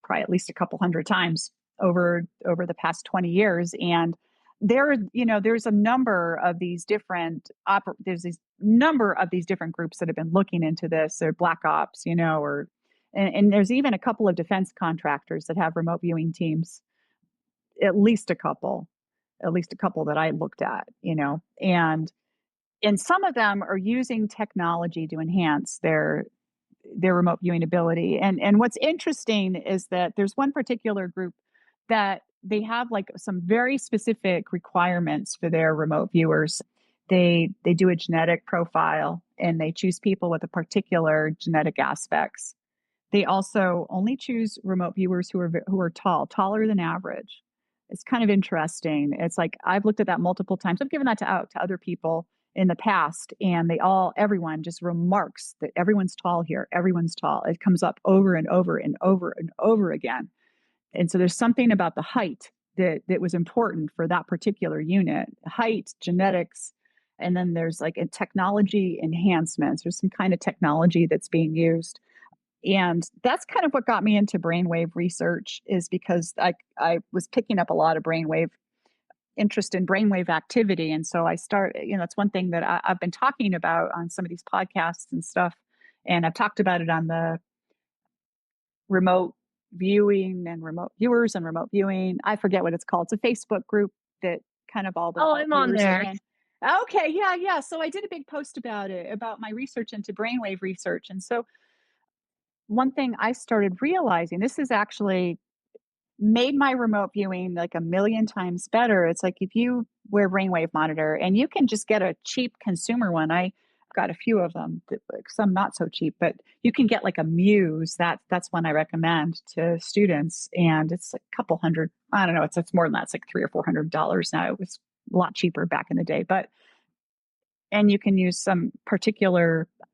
probably at least a couple hundred times over the past 20 years. And there's a number of these different there's these number of these different groups that have been looking into this, or black ops, and there's even a couple of defense contractors that have remote viewing teams, at least a couple that I looked at, and some of them are using technology to enhance their remote viewing ability. And what's interesting is that there's one particular group that they have like some very specific requirements for their remote viewers. They do a genetic profile, and they choose people with a particular genetic aspects. They also only choose remote viewers who are taller than average. It's kind of interesting. It's like I've looked at that multiple times. I've given that to other people in the past, and everyone just remarks that everyone's tall here. Everyone's tall. It comes up over and over and over and over again. And so there's something about the height that was important for that particular unit. Height, genetics, and then there's like a technology enhancements. There's some kind of technology that's being used. And that's kind of what got me into brainwave research, is because I was picking up a lot of brainwave interest in brainwave activity. And so it's one thing that I've been talking about on some of these podcasts and stuff. And I've talked about it on the remote viewing and remote viewers and remote viewing. I forget what it's called. It's a Facebook group that kind of all the I'm on there. Okay, yeah. So I did a big post about it, about my research into brainwave research. And so one thing I started realizing, this has actually made my remote viewing like a million times better. It's like if you wear brainwave monitor, and you can just get a cheap consumer one. I've got a few of them, some not so cheap, but you can get like a Muse. That's one I recommend to students, and it's a couple hundred. I don't know. It's more than that. It's like $300 or $400 now. It was a lot cheaper back in the day, and you can use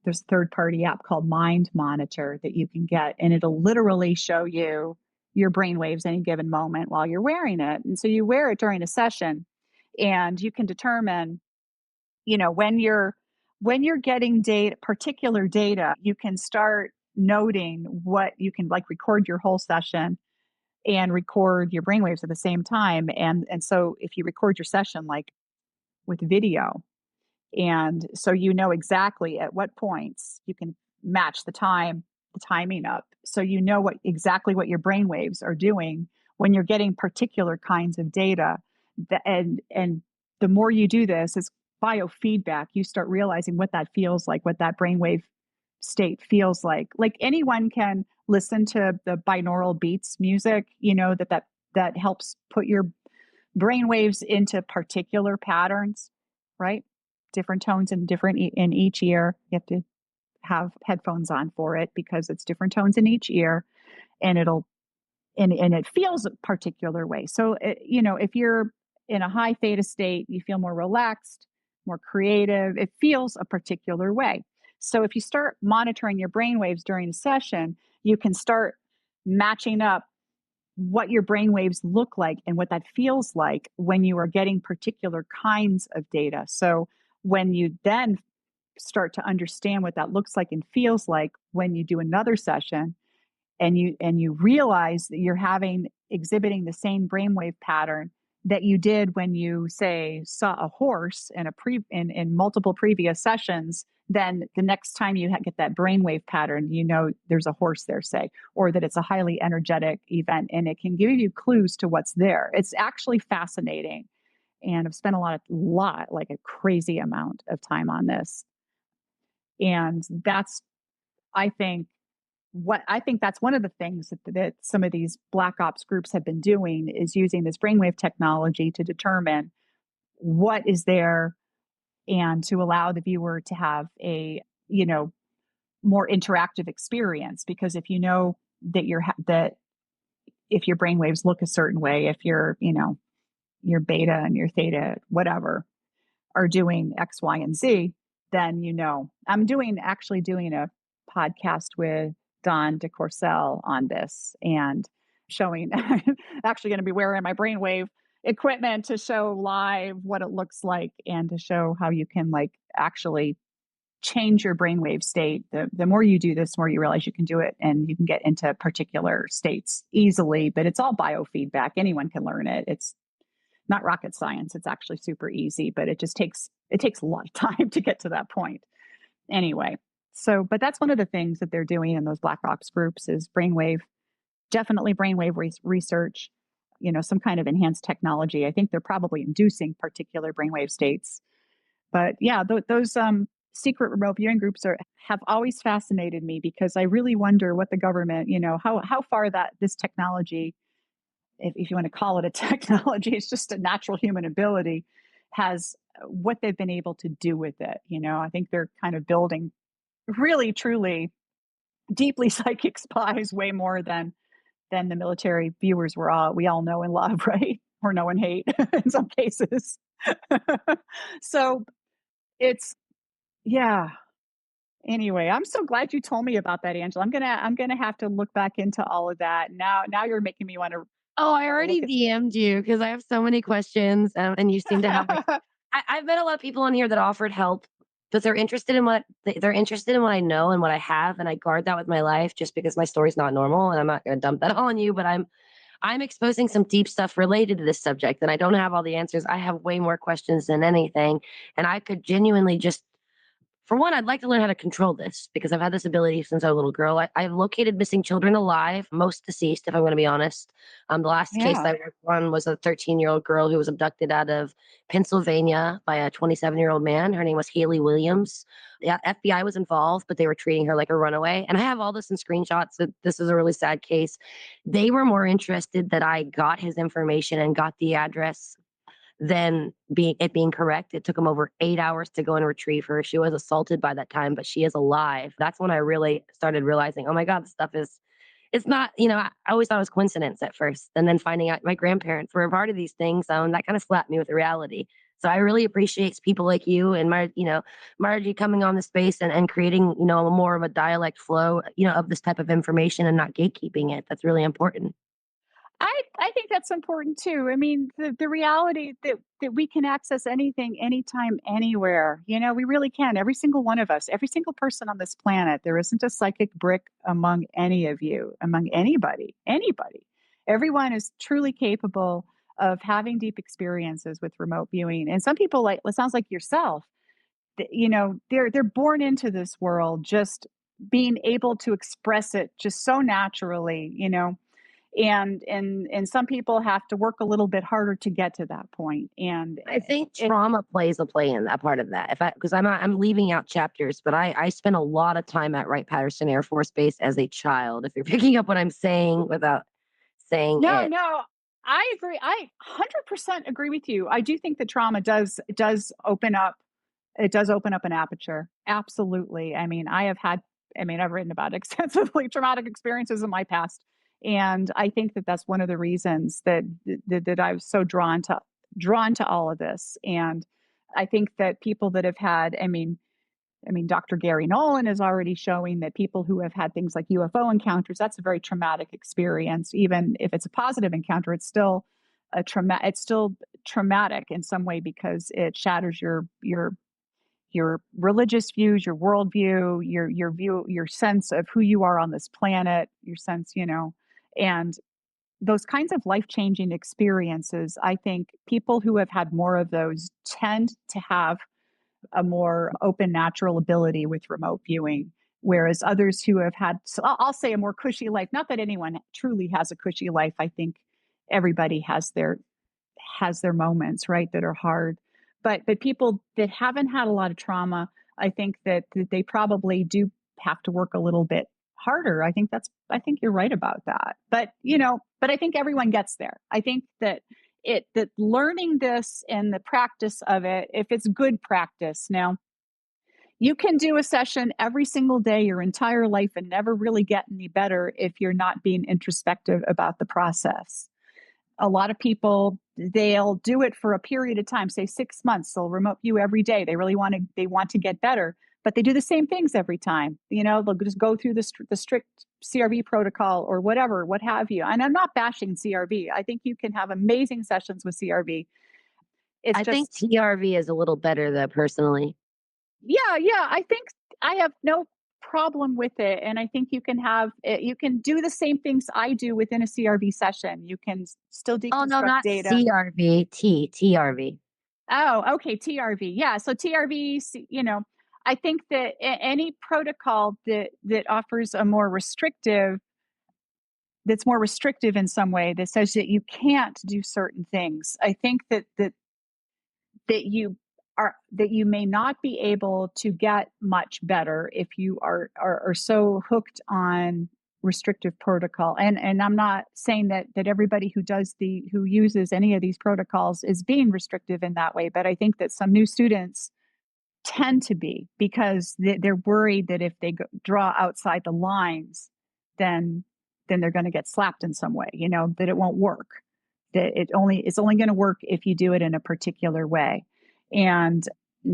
there's a third-party app called Mind Monitor that you can get, and it'll literally show you your brain waves any given moment while you're wearing it. And so you wear it during a session, and you can determine, when you're getting particular data, you can start noting what you can, like, record your whole session and record your brainwaves at the same time. And so if you record your session like with video, and so you know exactly at what points you can match the timing up. So you know exactly what your brain waves are doing when you're getting particular kinds of data. And the more you do this, is biofeedback. You start realizing what that feels like, what that brainwave state feels like. Like anyone can listen to the binaural beats music, that helps put your brain waves into particular patterns, right? Different tones in each ear. You have to have headphones on for it because it's different tones in each ear, and it feels a particular way. So, if you're in a high theta state, you feel more relaxed, more creative. It feels a particular way. So if you start monitoring your brain waves during a session, you can start matching up what your brain waves look like and what that feels like when you are getting particular kinds of data. So when you then start to understand what that looks like and feels like when you do another session, and you realize that you're exhibiting the same brainwave pattern that you did when you, say, saw a horse in multiple previous sessions, then the next time you get that brainwave pattern, there's a horse there, say, or that it's a highly energetic event, and it can give you clues to what's there. It's actually fascinating, and I've spent like a crazy amount of time on this. And I think that's one of the things that some of these black ops groups have been doing, is using this brainwave technology to determine what is there, and to allow the viewer to have a more interactive experience. Because if you know that if your brainwaves look a certain way, if you're your beta and your theta, whatever, are doing X, Y, and Z, then you know. I'm actually doing a podcast with Don DeCourcel on this and showing actually going to be wearing my Brainwave equipment to show live what it looks like and to show how you can like actually change your brainwave state. The more you do this, the more you realize you can do it and you can get into particular states easily, but it's all biofeedback. Anyone can learn it. It's not rocket science. It's actually super easy, but it takes a lot of time to get to that point. Anyway, but that's one of the things that they're doing in those Black Ops groups is brainwave, definitely brainwave research, some kind of enhanced technology. I think they're probably inducing particular brainwave states. But yeah, those secret remote viewing groups have always fascinated me because I really wonder what the government, how far that this technology, if you want to call it a technology, it's just a natural human ability, has what they've been able to do with it. I think they're kind of building really, truly, deeply psychic spies way more than the military viewers we all know and love, right? Or know and hate in some cases. So it's, yeah. Anyway, I'm so glad you told me about that, Angela. I'm gonna have to look back into all of that. Now you're making me want to. Oh, I already DM'd you because I have so many questions, and you seem to have. I've met a lot of people on here that offered help, but they're interested in what I know and what I have, and I guard that with my life just because my story's not normal, and I'm not going to dump that all on you. But I'm exposing some deep stuff related to this subject, and I don't have all the answers. I have way more questions than anything, and I could genuinely just. For one, I'd like to learn how to control this because I've had this ability since I was a little girl. I've located missing children alive, most deceased, if I'm going to be honest. The last case that I worked on was a 13-year-old girl who was abducted out of Pennsylvania by a 27-year-old man. Her name was Haley Williams. The FBI was involved, but they were treating her like a runaway. And I have all this in screenshots. That this is a really sad case. They were more interested that I got his information and got the address than being correct. It took him over 8 hours to go and retrieve her. She was assaulted by that time, but she is alive. That's when I really started realizing, oh my God, this stuff it's not, I always thought it was coincidence at first. And then finding out my grandparents were a part of these things, that kind of slapped me with reality. So I really appreciate people like you and Margie coming on the space and creating, more of a dialect flow, of this type of information and not gatekeeping it. That's really important. I think that's important too. I mean, the reality that we can access anything, anytime, anywhere, we really can. Every single one of us, every single person on this planet, there isn't a psychic brick among any of you, among anybody. Everyone is truly capable of having deep experiences with remote viewing. And some people, like, it sounds like yourself, they're born into this world just being able to express it just so naturally, and some people have to work a little bit harder to get to that point. And I think trauma plays a play in that part of that. Because I'm leaving out chapters, but I spent a lot of time at Wright-Patterson Air Force Base as a child. If you're picking up what I'm saying without saying it. No, I agree. I 100% agree with you. I do think that trauma does open up. It does open up an aperture. Absolutely. I mean, I've written about extensively traumatic experiences in my past. And I think that that's one of the reasons that I was so drawn to all of this. And I think that people that have had, Dr. Gary Nolan is already showing that people who have had things like UFO encounters, that's a very traumatic experience. Even if it's a positive encounter, it's still it's still traumatic in some way because it shatters your religious views, your worldview, your view, your sense of who you are on this planet, your sense, and those kinds of life-changing experiences. I think people who have had more of those tend to have a more open, natural ability with remote viewing, whereas others who have had, so I'll say, a more cushy life. Not that anyone truly has a cushy life. I think everybody has their moments, right, that are hard. But people that haven't had a lot of trauma, I think that they probably do have to work a little bit harder. I think you're right about that. But I think everyone gets there. I think that learning this and the practice of it, if it's good practice. Now, you can do a session every single day your entire life and never really get any better if you're not being introspective about the process. a lot of people, they'll do it for a period of time, say 6 months. They'll remote view every day. They really want to get better, but they do the same things every time. They'll just go through the strict CRV protocol or whatever, what have you. And I'm not bashing CRV. I think you can have amazing sessions with CRV. It's I think just, TRV is a little better though, personally. yeah, I think I have no problem with it. And I think you can do the same things I do within a CRV session. You can still Oh no, deconstruct not data. CRV, TRV. Oh, okay, TRV. Yeah, so TRV, I think that any protocol that offers that's more restrictive in some way, that says that you can't do certain things. I think that you may not be able to get much better if you are so hooked on restrictive protocol. And I'm not saying that everybody who uses any of these protocols is being restrictive in that way, but I think that some new students tend to be, because they're worried that if they draw outside the lines, then they're going to get slapped in some way, that it won't work, that it's only going to work if you do it in a particular way. And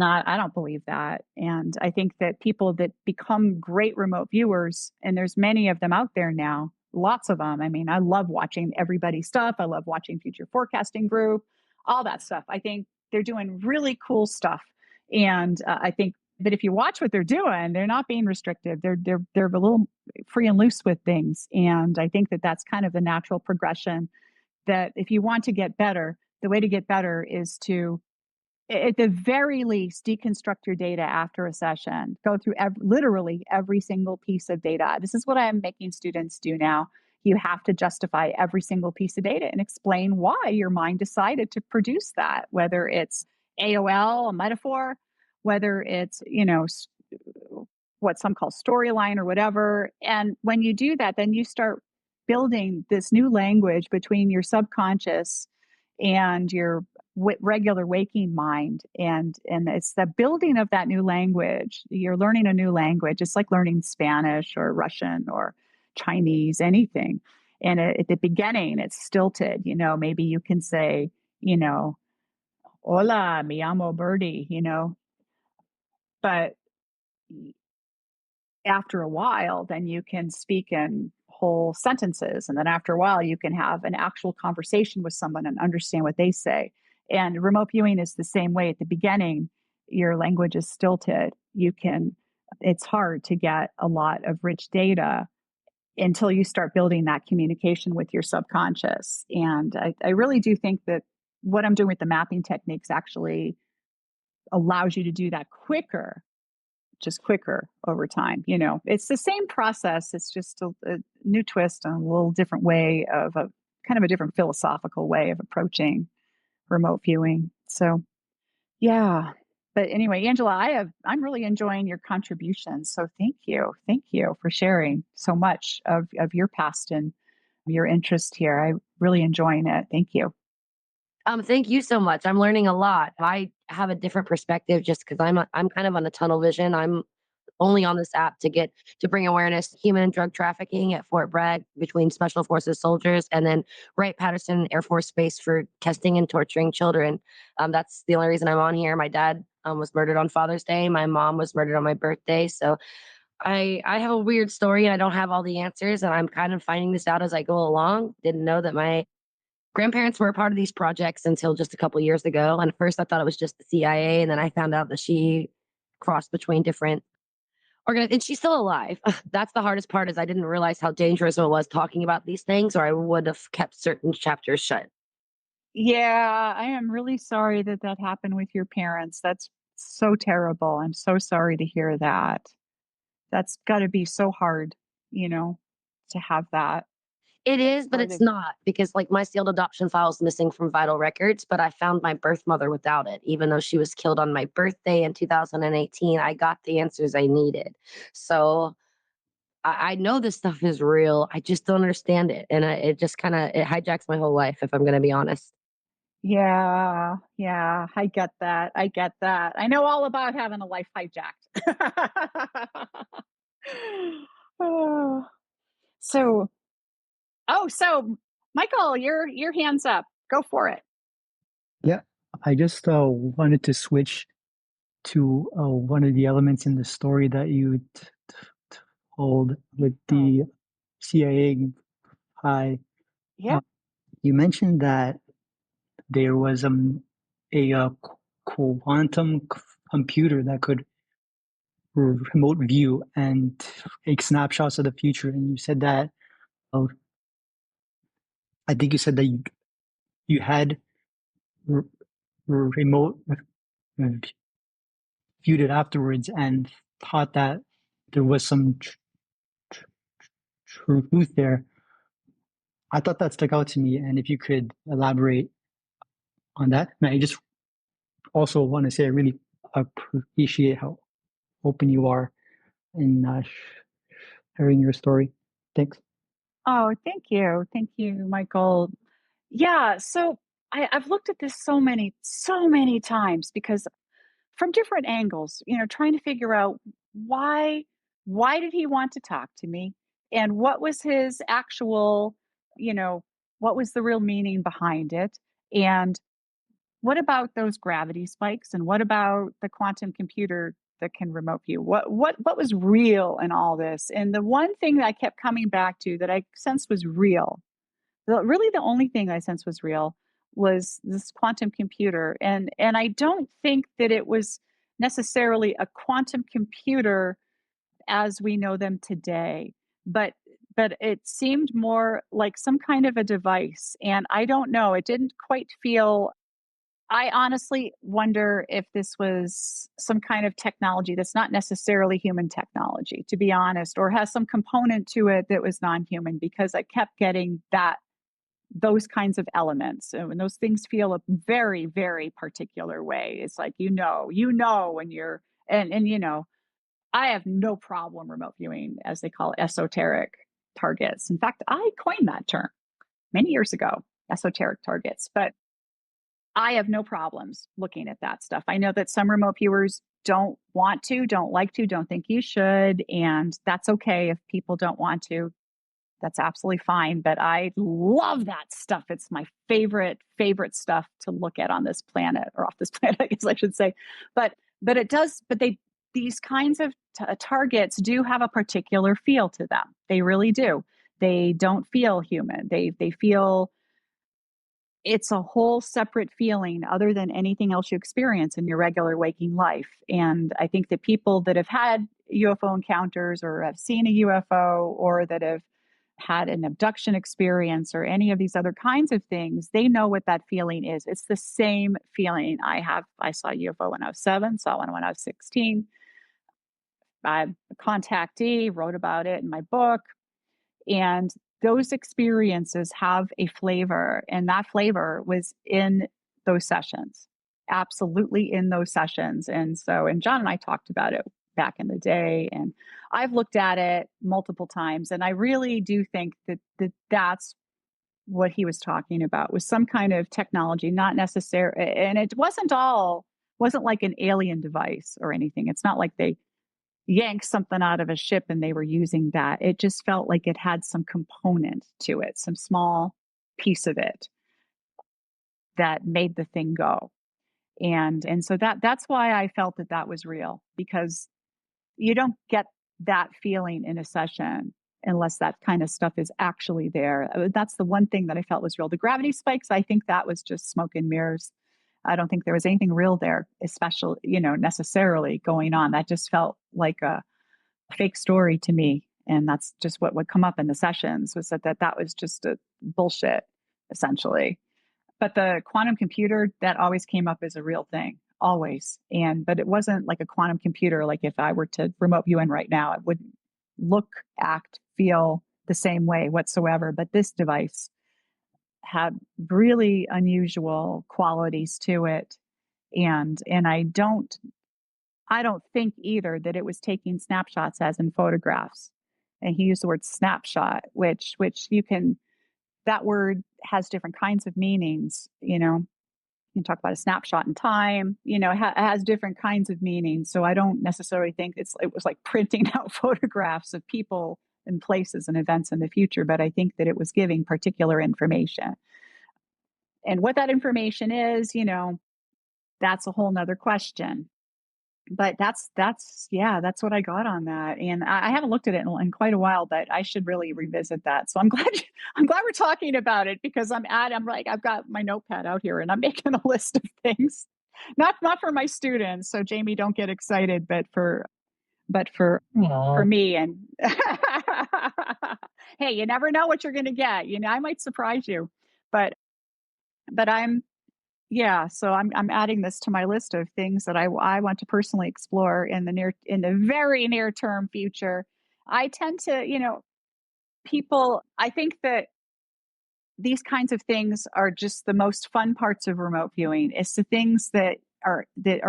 I don't believe that. And I think that people that become great remote viewers, and there's many of them out there now, lots of them. I mean, I love watching everybody's stuff. I love watching Future Forecasting Group, all that stuff. I think they're doing really cool stuff. And I think that if you watch what they're doing, they're not being restrictive. They're a little free and loose with things. And I think that that's kind of the natural progression, that if you want to get better, the way to get better is to, at the very least, deconstruct your data after a session. Go through literally every single piece of data. This is what I am making students do now. You have to justify every single piece of data and explain why your mind decided to produce that, whether it's AOL, a metaphor, whether it's, what some call storyline or whatever. And when you do that, then you start building this new language between your subconscious and your regular waking mind. And it's the building of that new language. You're learning a new language. It's like learning Spanish or Russian or Chinese, anything. And at the beginning, it's stilted. Maybe you can say, hola, me llamo Birdie, but after a while, then you can speak in whole sentences. And then after a while, you can have an actual conversation with someone and understand what they say. And remote viewing is the same way. At the beginning, your language is stilted. It's hard to get a lot of rich data until you start building that communication with your subconscious. And I really do think that what I'm doing with the mapping techniques actually allows you to do that quicker over time. It's the same process. It's just a new twist and a little different way of a kind of a different philosophical way of approaching remote viewing. So, yeah. But anyway, Angela, I'm really enjoying your contributions. So thank you. Thank you for sharing so much of your past and your interest here. I really enjoying it. Thank you. Thank you so much. I'm learning a lot. I have a different perspective just because I'm kind of on a tunnel vision. I'm only on this app to bring awareness to human and drug trafficking at Fort Bragg between Special Forces soldiers, and then Wright-Patterson Air Force Base for testing and torturing children. That's the only reason I'm on here. My dad was murdered on Father's Day. My mom was murdered on my birthday. So I have a weird story and I don't have all the answers, and I'm kind of finding this out as I go along. Didn't know that my grandparents were a part of these projects until just a couple years ago. And at first I thought it was just the CIA. And then I found out that she crossed between different and she's still alive. That's the hardest part, is I didn't realize how dangerous it was talking about these things, or I would have kept certain chapters shut. Yeah, I am really sorry that happened with your parents. That's so terrible. I'm so sorry to hear that. That's got to be so hard, to have that. It is, but it's not, because like my sealed adoption file is missing from vital records, but I found my birth mother without it. Even though she was killed on my birthday in 2018, I got the answers I needed. So I know this stuff is real. I just don't understand it. And it just it hijacks my whole life, if I'm going to be honest. Yeah, I get that. I know all about having a life hijacked. Oh. So Michael, your hands up. Go for it. Yeah, I just wanted to switch to one of the elements in the story that you told with the CIA guy. Yeah. You mentioned that there was a quantum computer that could remote view and take snapshots of the future, and you said that uh, I think you said that you had r- remote viewed it afterwards and thought that there was some truth there. I thought that stuck out to me, and if you could elaborate on that. And I just also want to say I really appreciate how open you are in sharing your story. Thanks. Oh, thank you. Thank you, Michael. Yeah. So I've looked at this so many times because from different angles, trying to figure out why why did he want to talk to me and what was his actual, you know, what was the real meaning behind it? And what about those gravity spikes and what about the quantum computer that can remote view? What was real in all this? And the one thing that I kept coming back to that I sensed was real, really the only thing I sensed was real was this quantum computer. And I don't think that it was necessarily a quantum computer as we know them today, but it seemed more like some kind of a device. And I don't know, it didn't quite feel. I honestly wonder if this was some kind of technology that's not necessarily human technology, to be honest, or has some component to it that was non-human, because I kept getting those kinds of elements. And when those things feel a very, very particular way, it's like, when you're, and I have no problem remote viewing, as they call it, esoteric targets. In fact, I coined that term many years ago, esoteric targets, but I have no problems looking at that stuff. I know that some remote viewers don't want to, don't like to, don't think you should. And that's okay if people don't want to. That's absolutely fine. But I love that stuff. It's my favorite stuff to look at on this planet, or off this planet, I guess I should say. But it does, but these kinds of targets do have a particular feel to them. They really do. They don't feel human. They feel, it's a whole separate feeling other than anything else you experience in your regular waking life. And I think that people that have had UFO encounters or have seen a UFO or that have had an abduction experience or any of these other kinds of things, they know what that feeling is. It's the same feeling I have. I saw a UFO when I was 7, saw one when I was 16. I'm a contactee, wrote about it in my book. And those experiences have a flavor, and that flavor was in those sessions, absolutely in those sessions. And John and I talked about it back in the day, and I've looked at it multiple times, and I really do think that's what he was talking about, was some kind of technology, not necessary. And it wasn't like an alien device or anything. It's not like they yank something out of a ship and they were using that. It just felt like it had some component to it, some small piece of it that made the thing go. And so that's why I felt that was real, because you don't get that feeling in a session unless that kind of stuff is actually there. That's the one thing that I felt was real. The gravity spikes, I think that was just smoke and mirrors. I don't think there was anything real there, especially, necessarily going on. That just felt like a fake story to me. And that's just what would come up in the sessions, was that was just a bullshit, essentially. But the quantum computer, that always came up as a real thing, always. But it wasn't like a quantum computer. Like if I were to remote you in right now, it wouldn't look, act, feel the same way whatsoever. But this device had really unusual qualities to it. And I don't think either that it was taking snapshots as in photographs. And he used the word snapshot, which you can, that word has different kinds of meanings. You can talk about a snapshot in time, it has different kinds of meanings. So I don't necessarily think it was like printing out photographs of people and places and events in the future, but I think that it was giving particular information. And what that information is, that's a whole nother question. But that's what I got on that, and I haven't looked at it in quite a while, but I should really revisit that. So I'm glad we're talking about it, because I'm like, I've got my notepad out here and I'm making a list of things, not for my students. So Jamie, don't get excited, but for Aw. me. And hey, you never know what you're going to get. I might surprise you, but I'm yeah, so I'm adding this to my list of things that I want to personally explore in the very near term future. I tend to, people, I think that these kinds of things are just the most fun parts of remote viewing. It's the things that are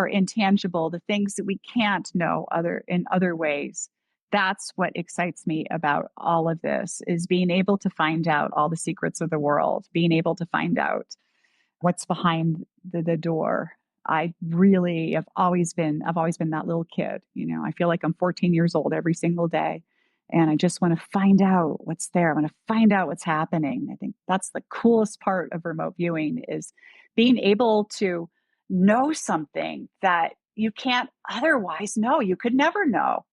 intangible, the things that we can't know in other ways. That's what excites me about all of this, is being able to find out all the secrets of the world, being able to find out what's behind the door. I've always been that little kid. I feel like I'm 14 years old every single day. And I just want to find out what's there. I want to find out what's happening. I think that's the coolest part of remote viewing, is being able to know something that you can't otherwise know. You could never know.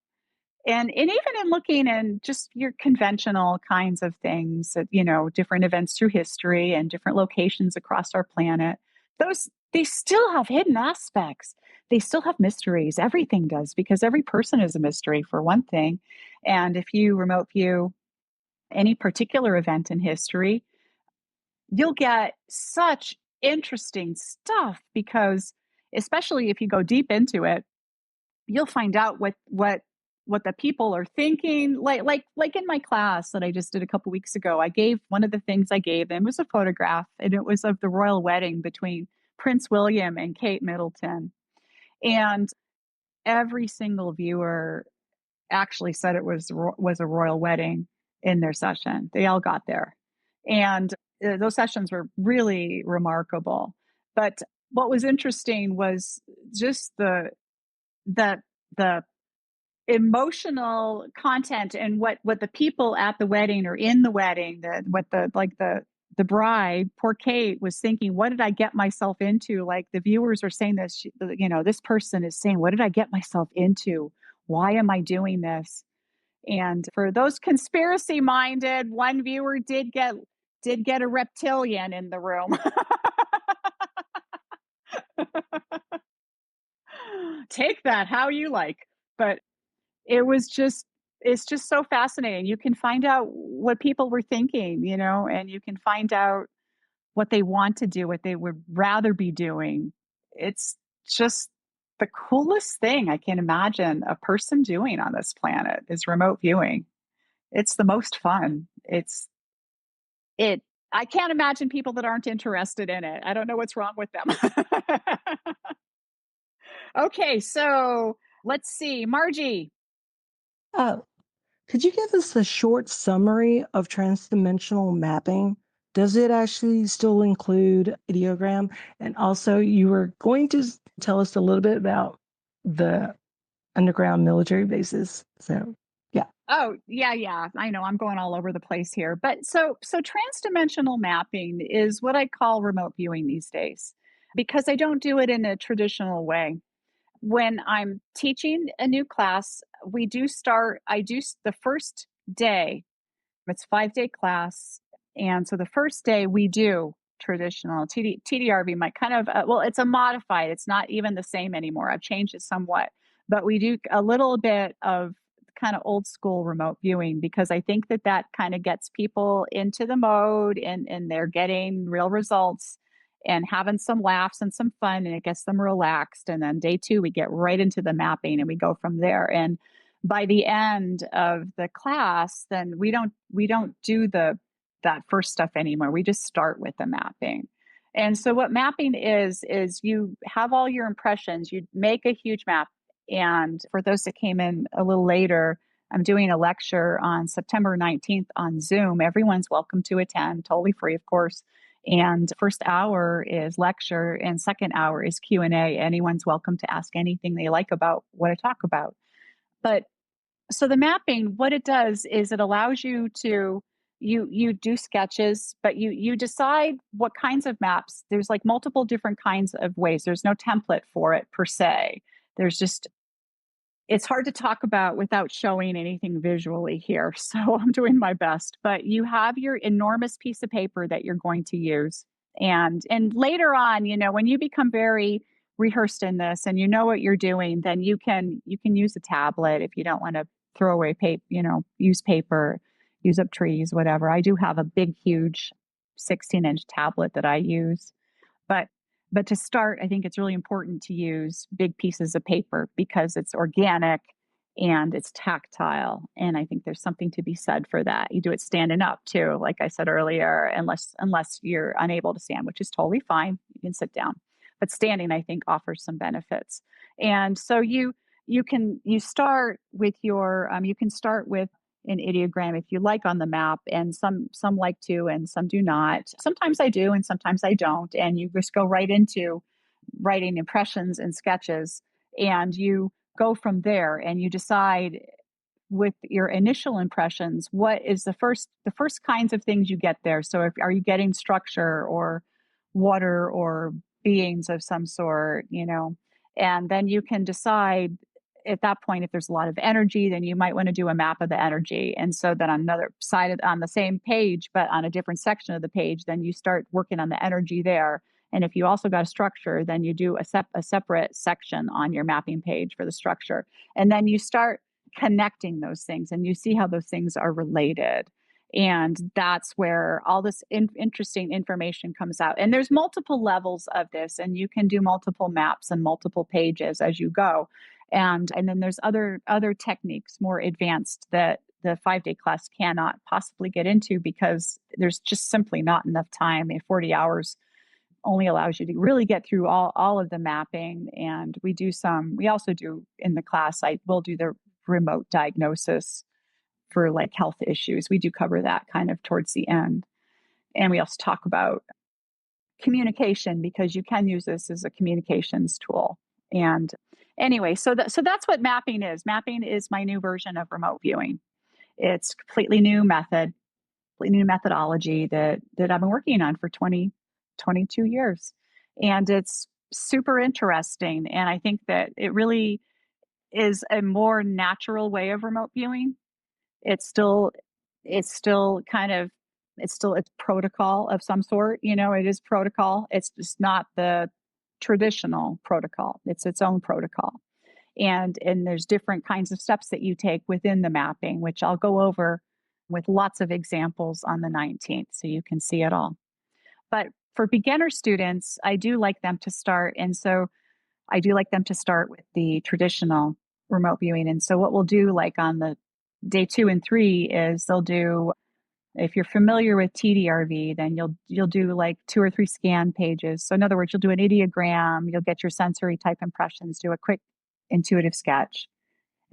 And even in looking and just your conventional kinds of things, that, different events through history and different locations across our planet, they still have hidden aspects. They still have mysteries. Everything does, because every person is a mystery, for one thing. And if you remote view any particular event in history, you'll get such interesting stuff, because especially if you go deep into it, you'll find out what the people are thinking. Like in my class that I just did a couple weeks ago, one of the things I gave them was a photograph, and it was of the royal wedding between Prince William and Kate Middleton. And every single viewer actually said it was a royal wedding in their session. They all got there. And those sessions were really remarkable. But what was interesting was just the emotional content, and what the people at the wedding or in the wedding, the bride, poor Kate, was thinking, what did I get myself into? Like, the viewers are saying this, this person is saying, what did I get myself into? Why am I doing this? And for those conspiracy minded, one viewer did get a reptilian in the room. Take that how you like. But it's just so fascinating. You can find out what people were thinking, and you can find out what they want to do, what they would rather be doing. It's just the coolest thing I can imagine a person doing on this planet is remote viewing. It's the most fun. I can't imagine people that aren't interested in it. I don't know what's wrong with them. Okay, so let's see. Margie. Oh, could you give us a short summary of transdimensional mapping? Does it actually still include ideogram? And also, you were going to tell us a little bit about the underground military bases. So, yeah. Oh, yeah. I know I'm going all over the place here. But so transdimensional mapping is what I call remote viewing these days, because I don't do it in a traditional way. When I'm teaching a new class, I do the first day. It's 5-day class. And so the first day we do traditional TDRV, might kind of, it's a modified, it's not even the same anymore. I've changed it somewhat, but we do a little bit of kind of old school remote viewing, because I think that kind of gets people into the mode, and they're getting real results and having some laughs and some fun, and it gets them relaxed. And then day 2, we get right into the mapping and we go from there. And by the end of the class, then we don't do that first stuff anymore. We just start with the mapping. And so what mapping is you have all your impressions, you make a huge map. And for those that came in a little later, I'm doing a lecture on September 19th on Zoom. Everyone's welcome to attend, totally free, of course. And first hour is lecture, and second hour is Q&A. Anyone's welcome to ask anything they like about what I talk about. But So the mapping, what it does is it allows you to you do sketches, but you decide what kinds of maps. There's like multiple different kinds of ways. There's no template for it per se. There's just it's hard to talk about without showing anything visually here. So I'm doing my best. But you have your enormous piece of paper that you're going to use. And later on, when you become very rehearsed in this and you know what you're doing, then you can use a tablet if you don't want to throw away paper, use paper, use up trees, whatever. I do have a big, huge 16-inch tablet that I use. But but to start, I think it's really important to use big pieces of paper because it's organic and it's tactile. And I think there's something to be said for that. You do it standing up too, like I said earlier, unless you're unable to stand, which is totally fine. You can sit down. But standing, I think, offers some benefits. And so you start with you can start with an ideogram if you like on the map, and some like to and some do not. Sometimes I do and sometimes I don't, and you just go right into writing impressions and sketches, and you go from there and you decide with your initial impressions what is the first kinds of things you get there. So are you getting structure or water or beings of some sort, and then you can decide at that point if there's a lot of energy, then you might want to do a map of the energy. And so then on another side on the same page but on a different section of the page, then you start working on the energy there. And if you also got a structure, then you do a separate section on your mapping page for the structure. And then you start connecting those things and you see how those things are related. And that's where all this interesting information comes out. And there's multiple levels of this, and you can do multiple maps and multiple pages as you go. And then there's other techniques, more advanced, that the 5-day class cannot possibly get into because there's just simply not enough time. 40 hours only allows you to really get through all of the mapping. And we also do in the class, we'll do the remote diagnosis for like health issues. We do cover that kind of towards the end. And we also talk about communication because you can use this as a communications tool. And anyway, so that's what mapping is. Mapping is my new version of remote viewing. It's a completely new method, completely new methodology that I've been working on for 22 years. And it's super interesting. And I think that it really is a more natural way of remote viewing. It's still it's protocol of some sort, it is protocol. It's just not the traditional protocol. It's its own protocol. And there's different kinds of steps that you take within the mapping, which I'll go over with lots of examples on the 19th so you can see it all. But for beginner students, I do like them to start. And so I do like them to start with the traditional remote viewing. And so what we'll do, like on the day 2 and 3, is they'll do, if you're familiar with TDRV, then you'll do like 2 or 3 scan pages. So in other words, you'll do an ideogram, you'll get your sensory type impressions, do a quick intuitive sketch,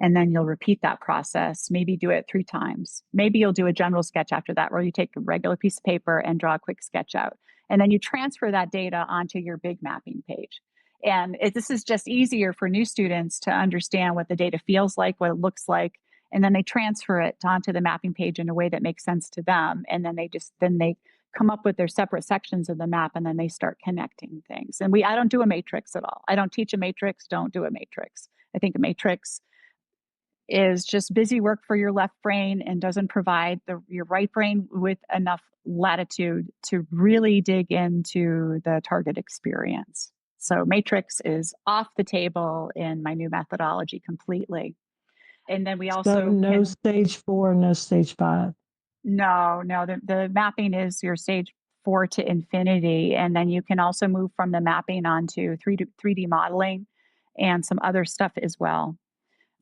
and then you'll repeat that process. Maybe do it 3 times. Maybe you'll do a general sketch after that, where you take a regular piece of paper and draw a quick sketch out. And then you transfer that data onto your big mapping page. And this is just easier for new students to understand what the data feels like, what it looks like. And then they transfer it onto the mapping page in a way that makes sense to them. And then they come up with their separate sections of the map, and then they start connecting things. And I don't do a matrix at all. I don't teach a matrix, don't do a matrix. I think a matrix is just busy work for your left brain and doesn't provide your right brain with enough latitude to really dig into the target experience. So matrix is off the table in my new methodology completely. And then we also no stage 4, no stage 5. No, the mapping is your stage 4 to infinity. And then you can also move from the mapping onto 3D modeling and some other stuff as well,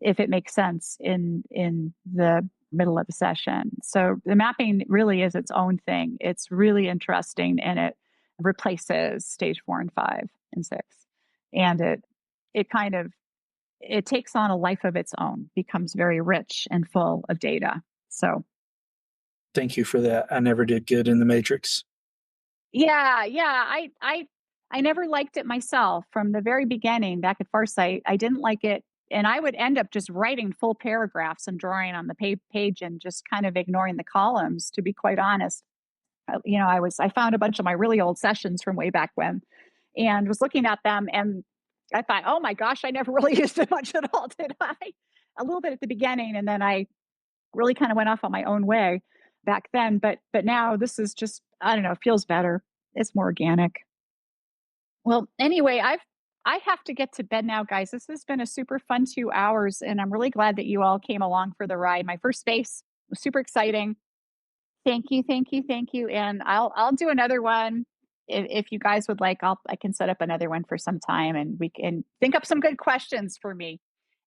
if it makes sense in the middle of the session. So the mapping really is its own thing. It's really interesting, and it replaces stage 4 and 5 and 6. And it takes on a life of its own, becomes very rich and full of data. So thank you for that. I never did good in the matrix. Yeah. I never liked it myself from the very beginning back at Farsight. I didn't like it And I would end up just writing full paragraphs and drawing on the page and just kind of ignoring the columns, to be quite honest. I found a bunch of my really old sessions from way back when and was looking at them, and I thought, oh my gosh, I never really used it much at all, did I? A little bit at the beginning, and then I really kind of went off on my own way back then. But now this is just, I don't know, it feels better. It's more organic. Well, anyway, I have to get to bed now, guys. This has been a super fun 2 hours, and I'm really glad that you all came along for the ride. My first space was super exciting. Thank you, thank you, thank you. And I'll do another one if you guys would like. I can set up another one for some time, and we can think up some good questions for me.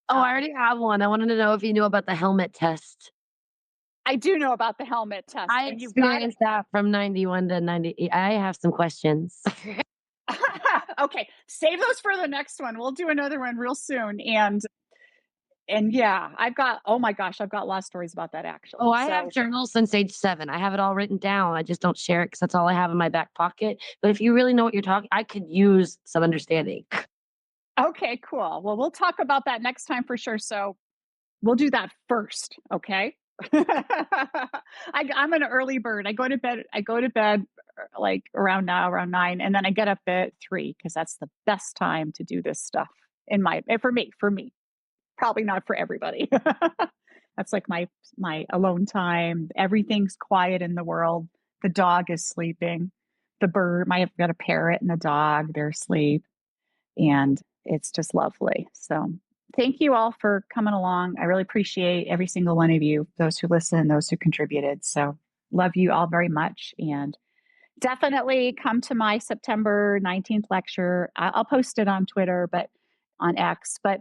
Oh, I already have one. I wanted to know if you knew about the helmet test. I do know about the helmet test. I experienced that from 91 to 90. I have some questions. Okay, save those for the next one. We'll do another one real soon. And yeah, oh my gosh, I've got a lot of stories about that actually. Oh, I have journals since age 7. I have it all written down. I just don't share it because that's all I have in my back pocket. But if you really know what you're talking, I could use some understanding. Okay, cool. Well, we'll talk about that next time for sure. So we'll do that first, okay? I'm an early bird. I go to bed like around 9, and then I get up at 3 because that's the best time to do this stuff for me. Probably not for everybody. That's like my alone time. Everything's quiet in the world. The dog is sleeping. I've got a parrot and a dog. They're asleep, and it's just lovely. So thank you all for coming along. I really appreciate every single one of you, those who listen, those who contributed. So love you all very much. And definitely come to my September 19th lecture. I'll post it on Twitter, but on X, but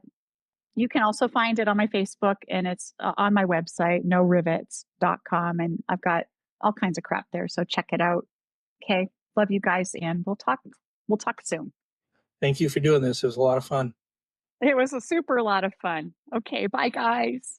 you can also find it on my Facebook, and it's on my website, norivets.com. And I've got all kinds of crap there. So check it out. Okay. Love you guys. And we'll talk soon. Thank you for doing this. It was a lot of fun. It was a super lot of fun. Okay. Bye guys.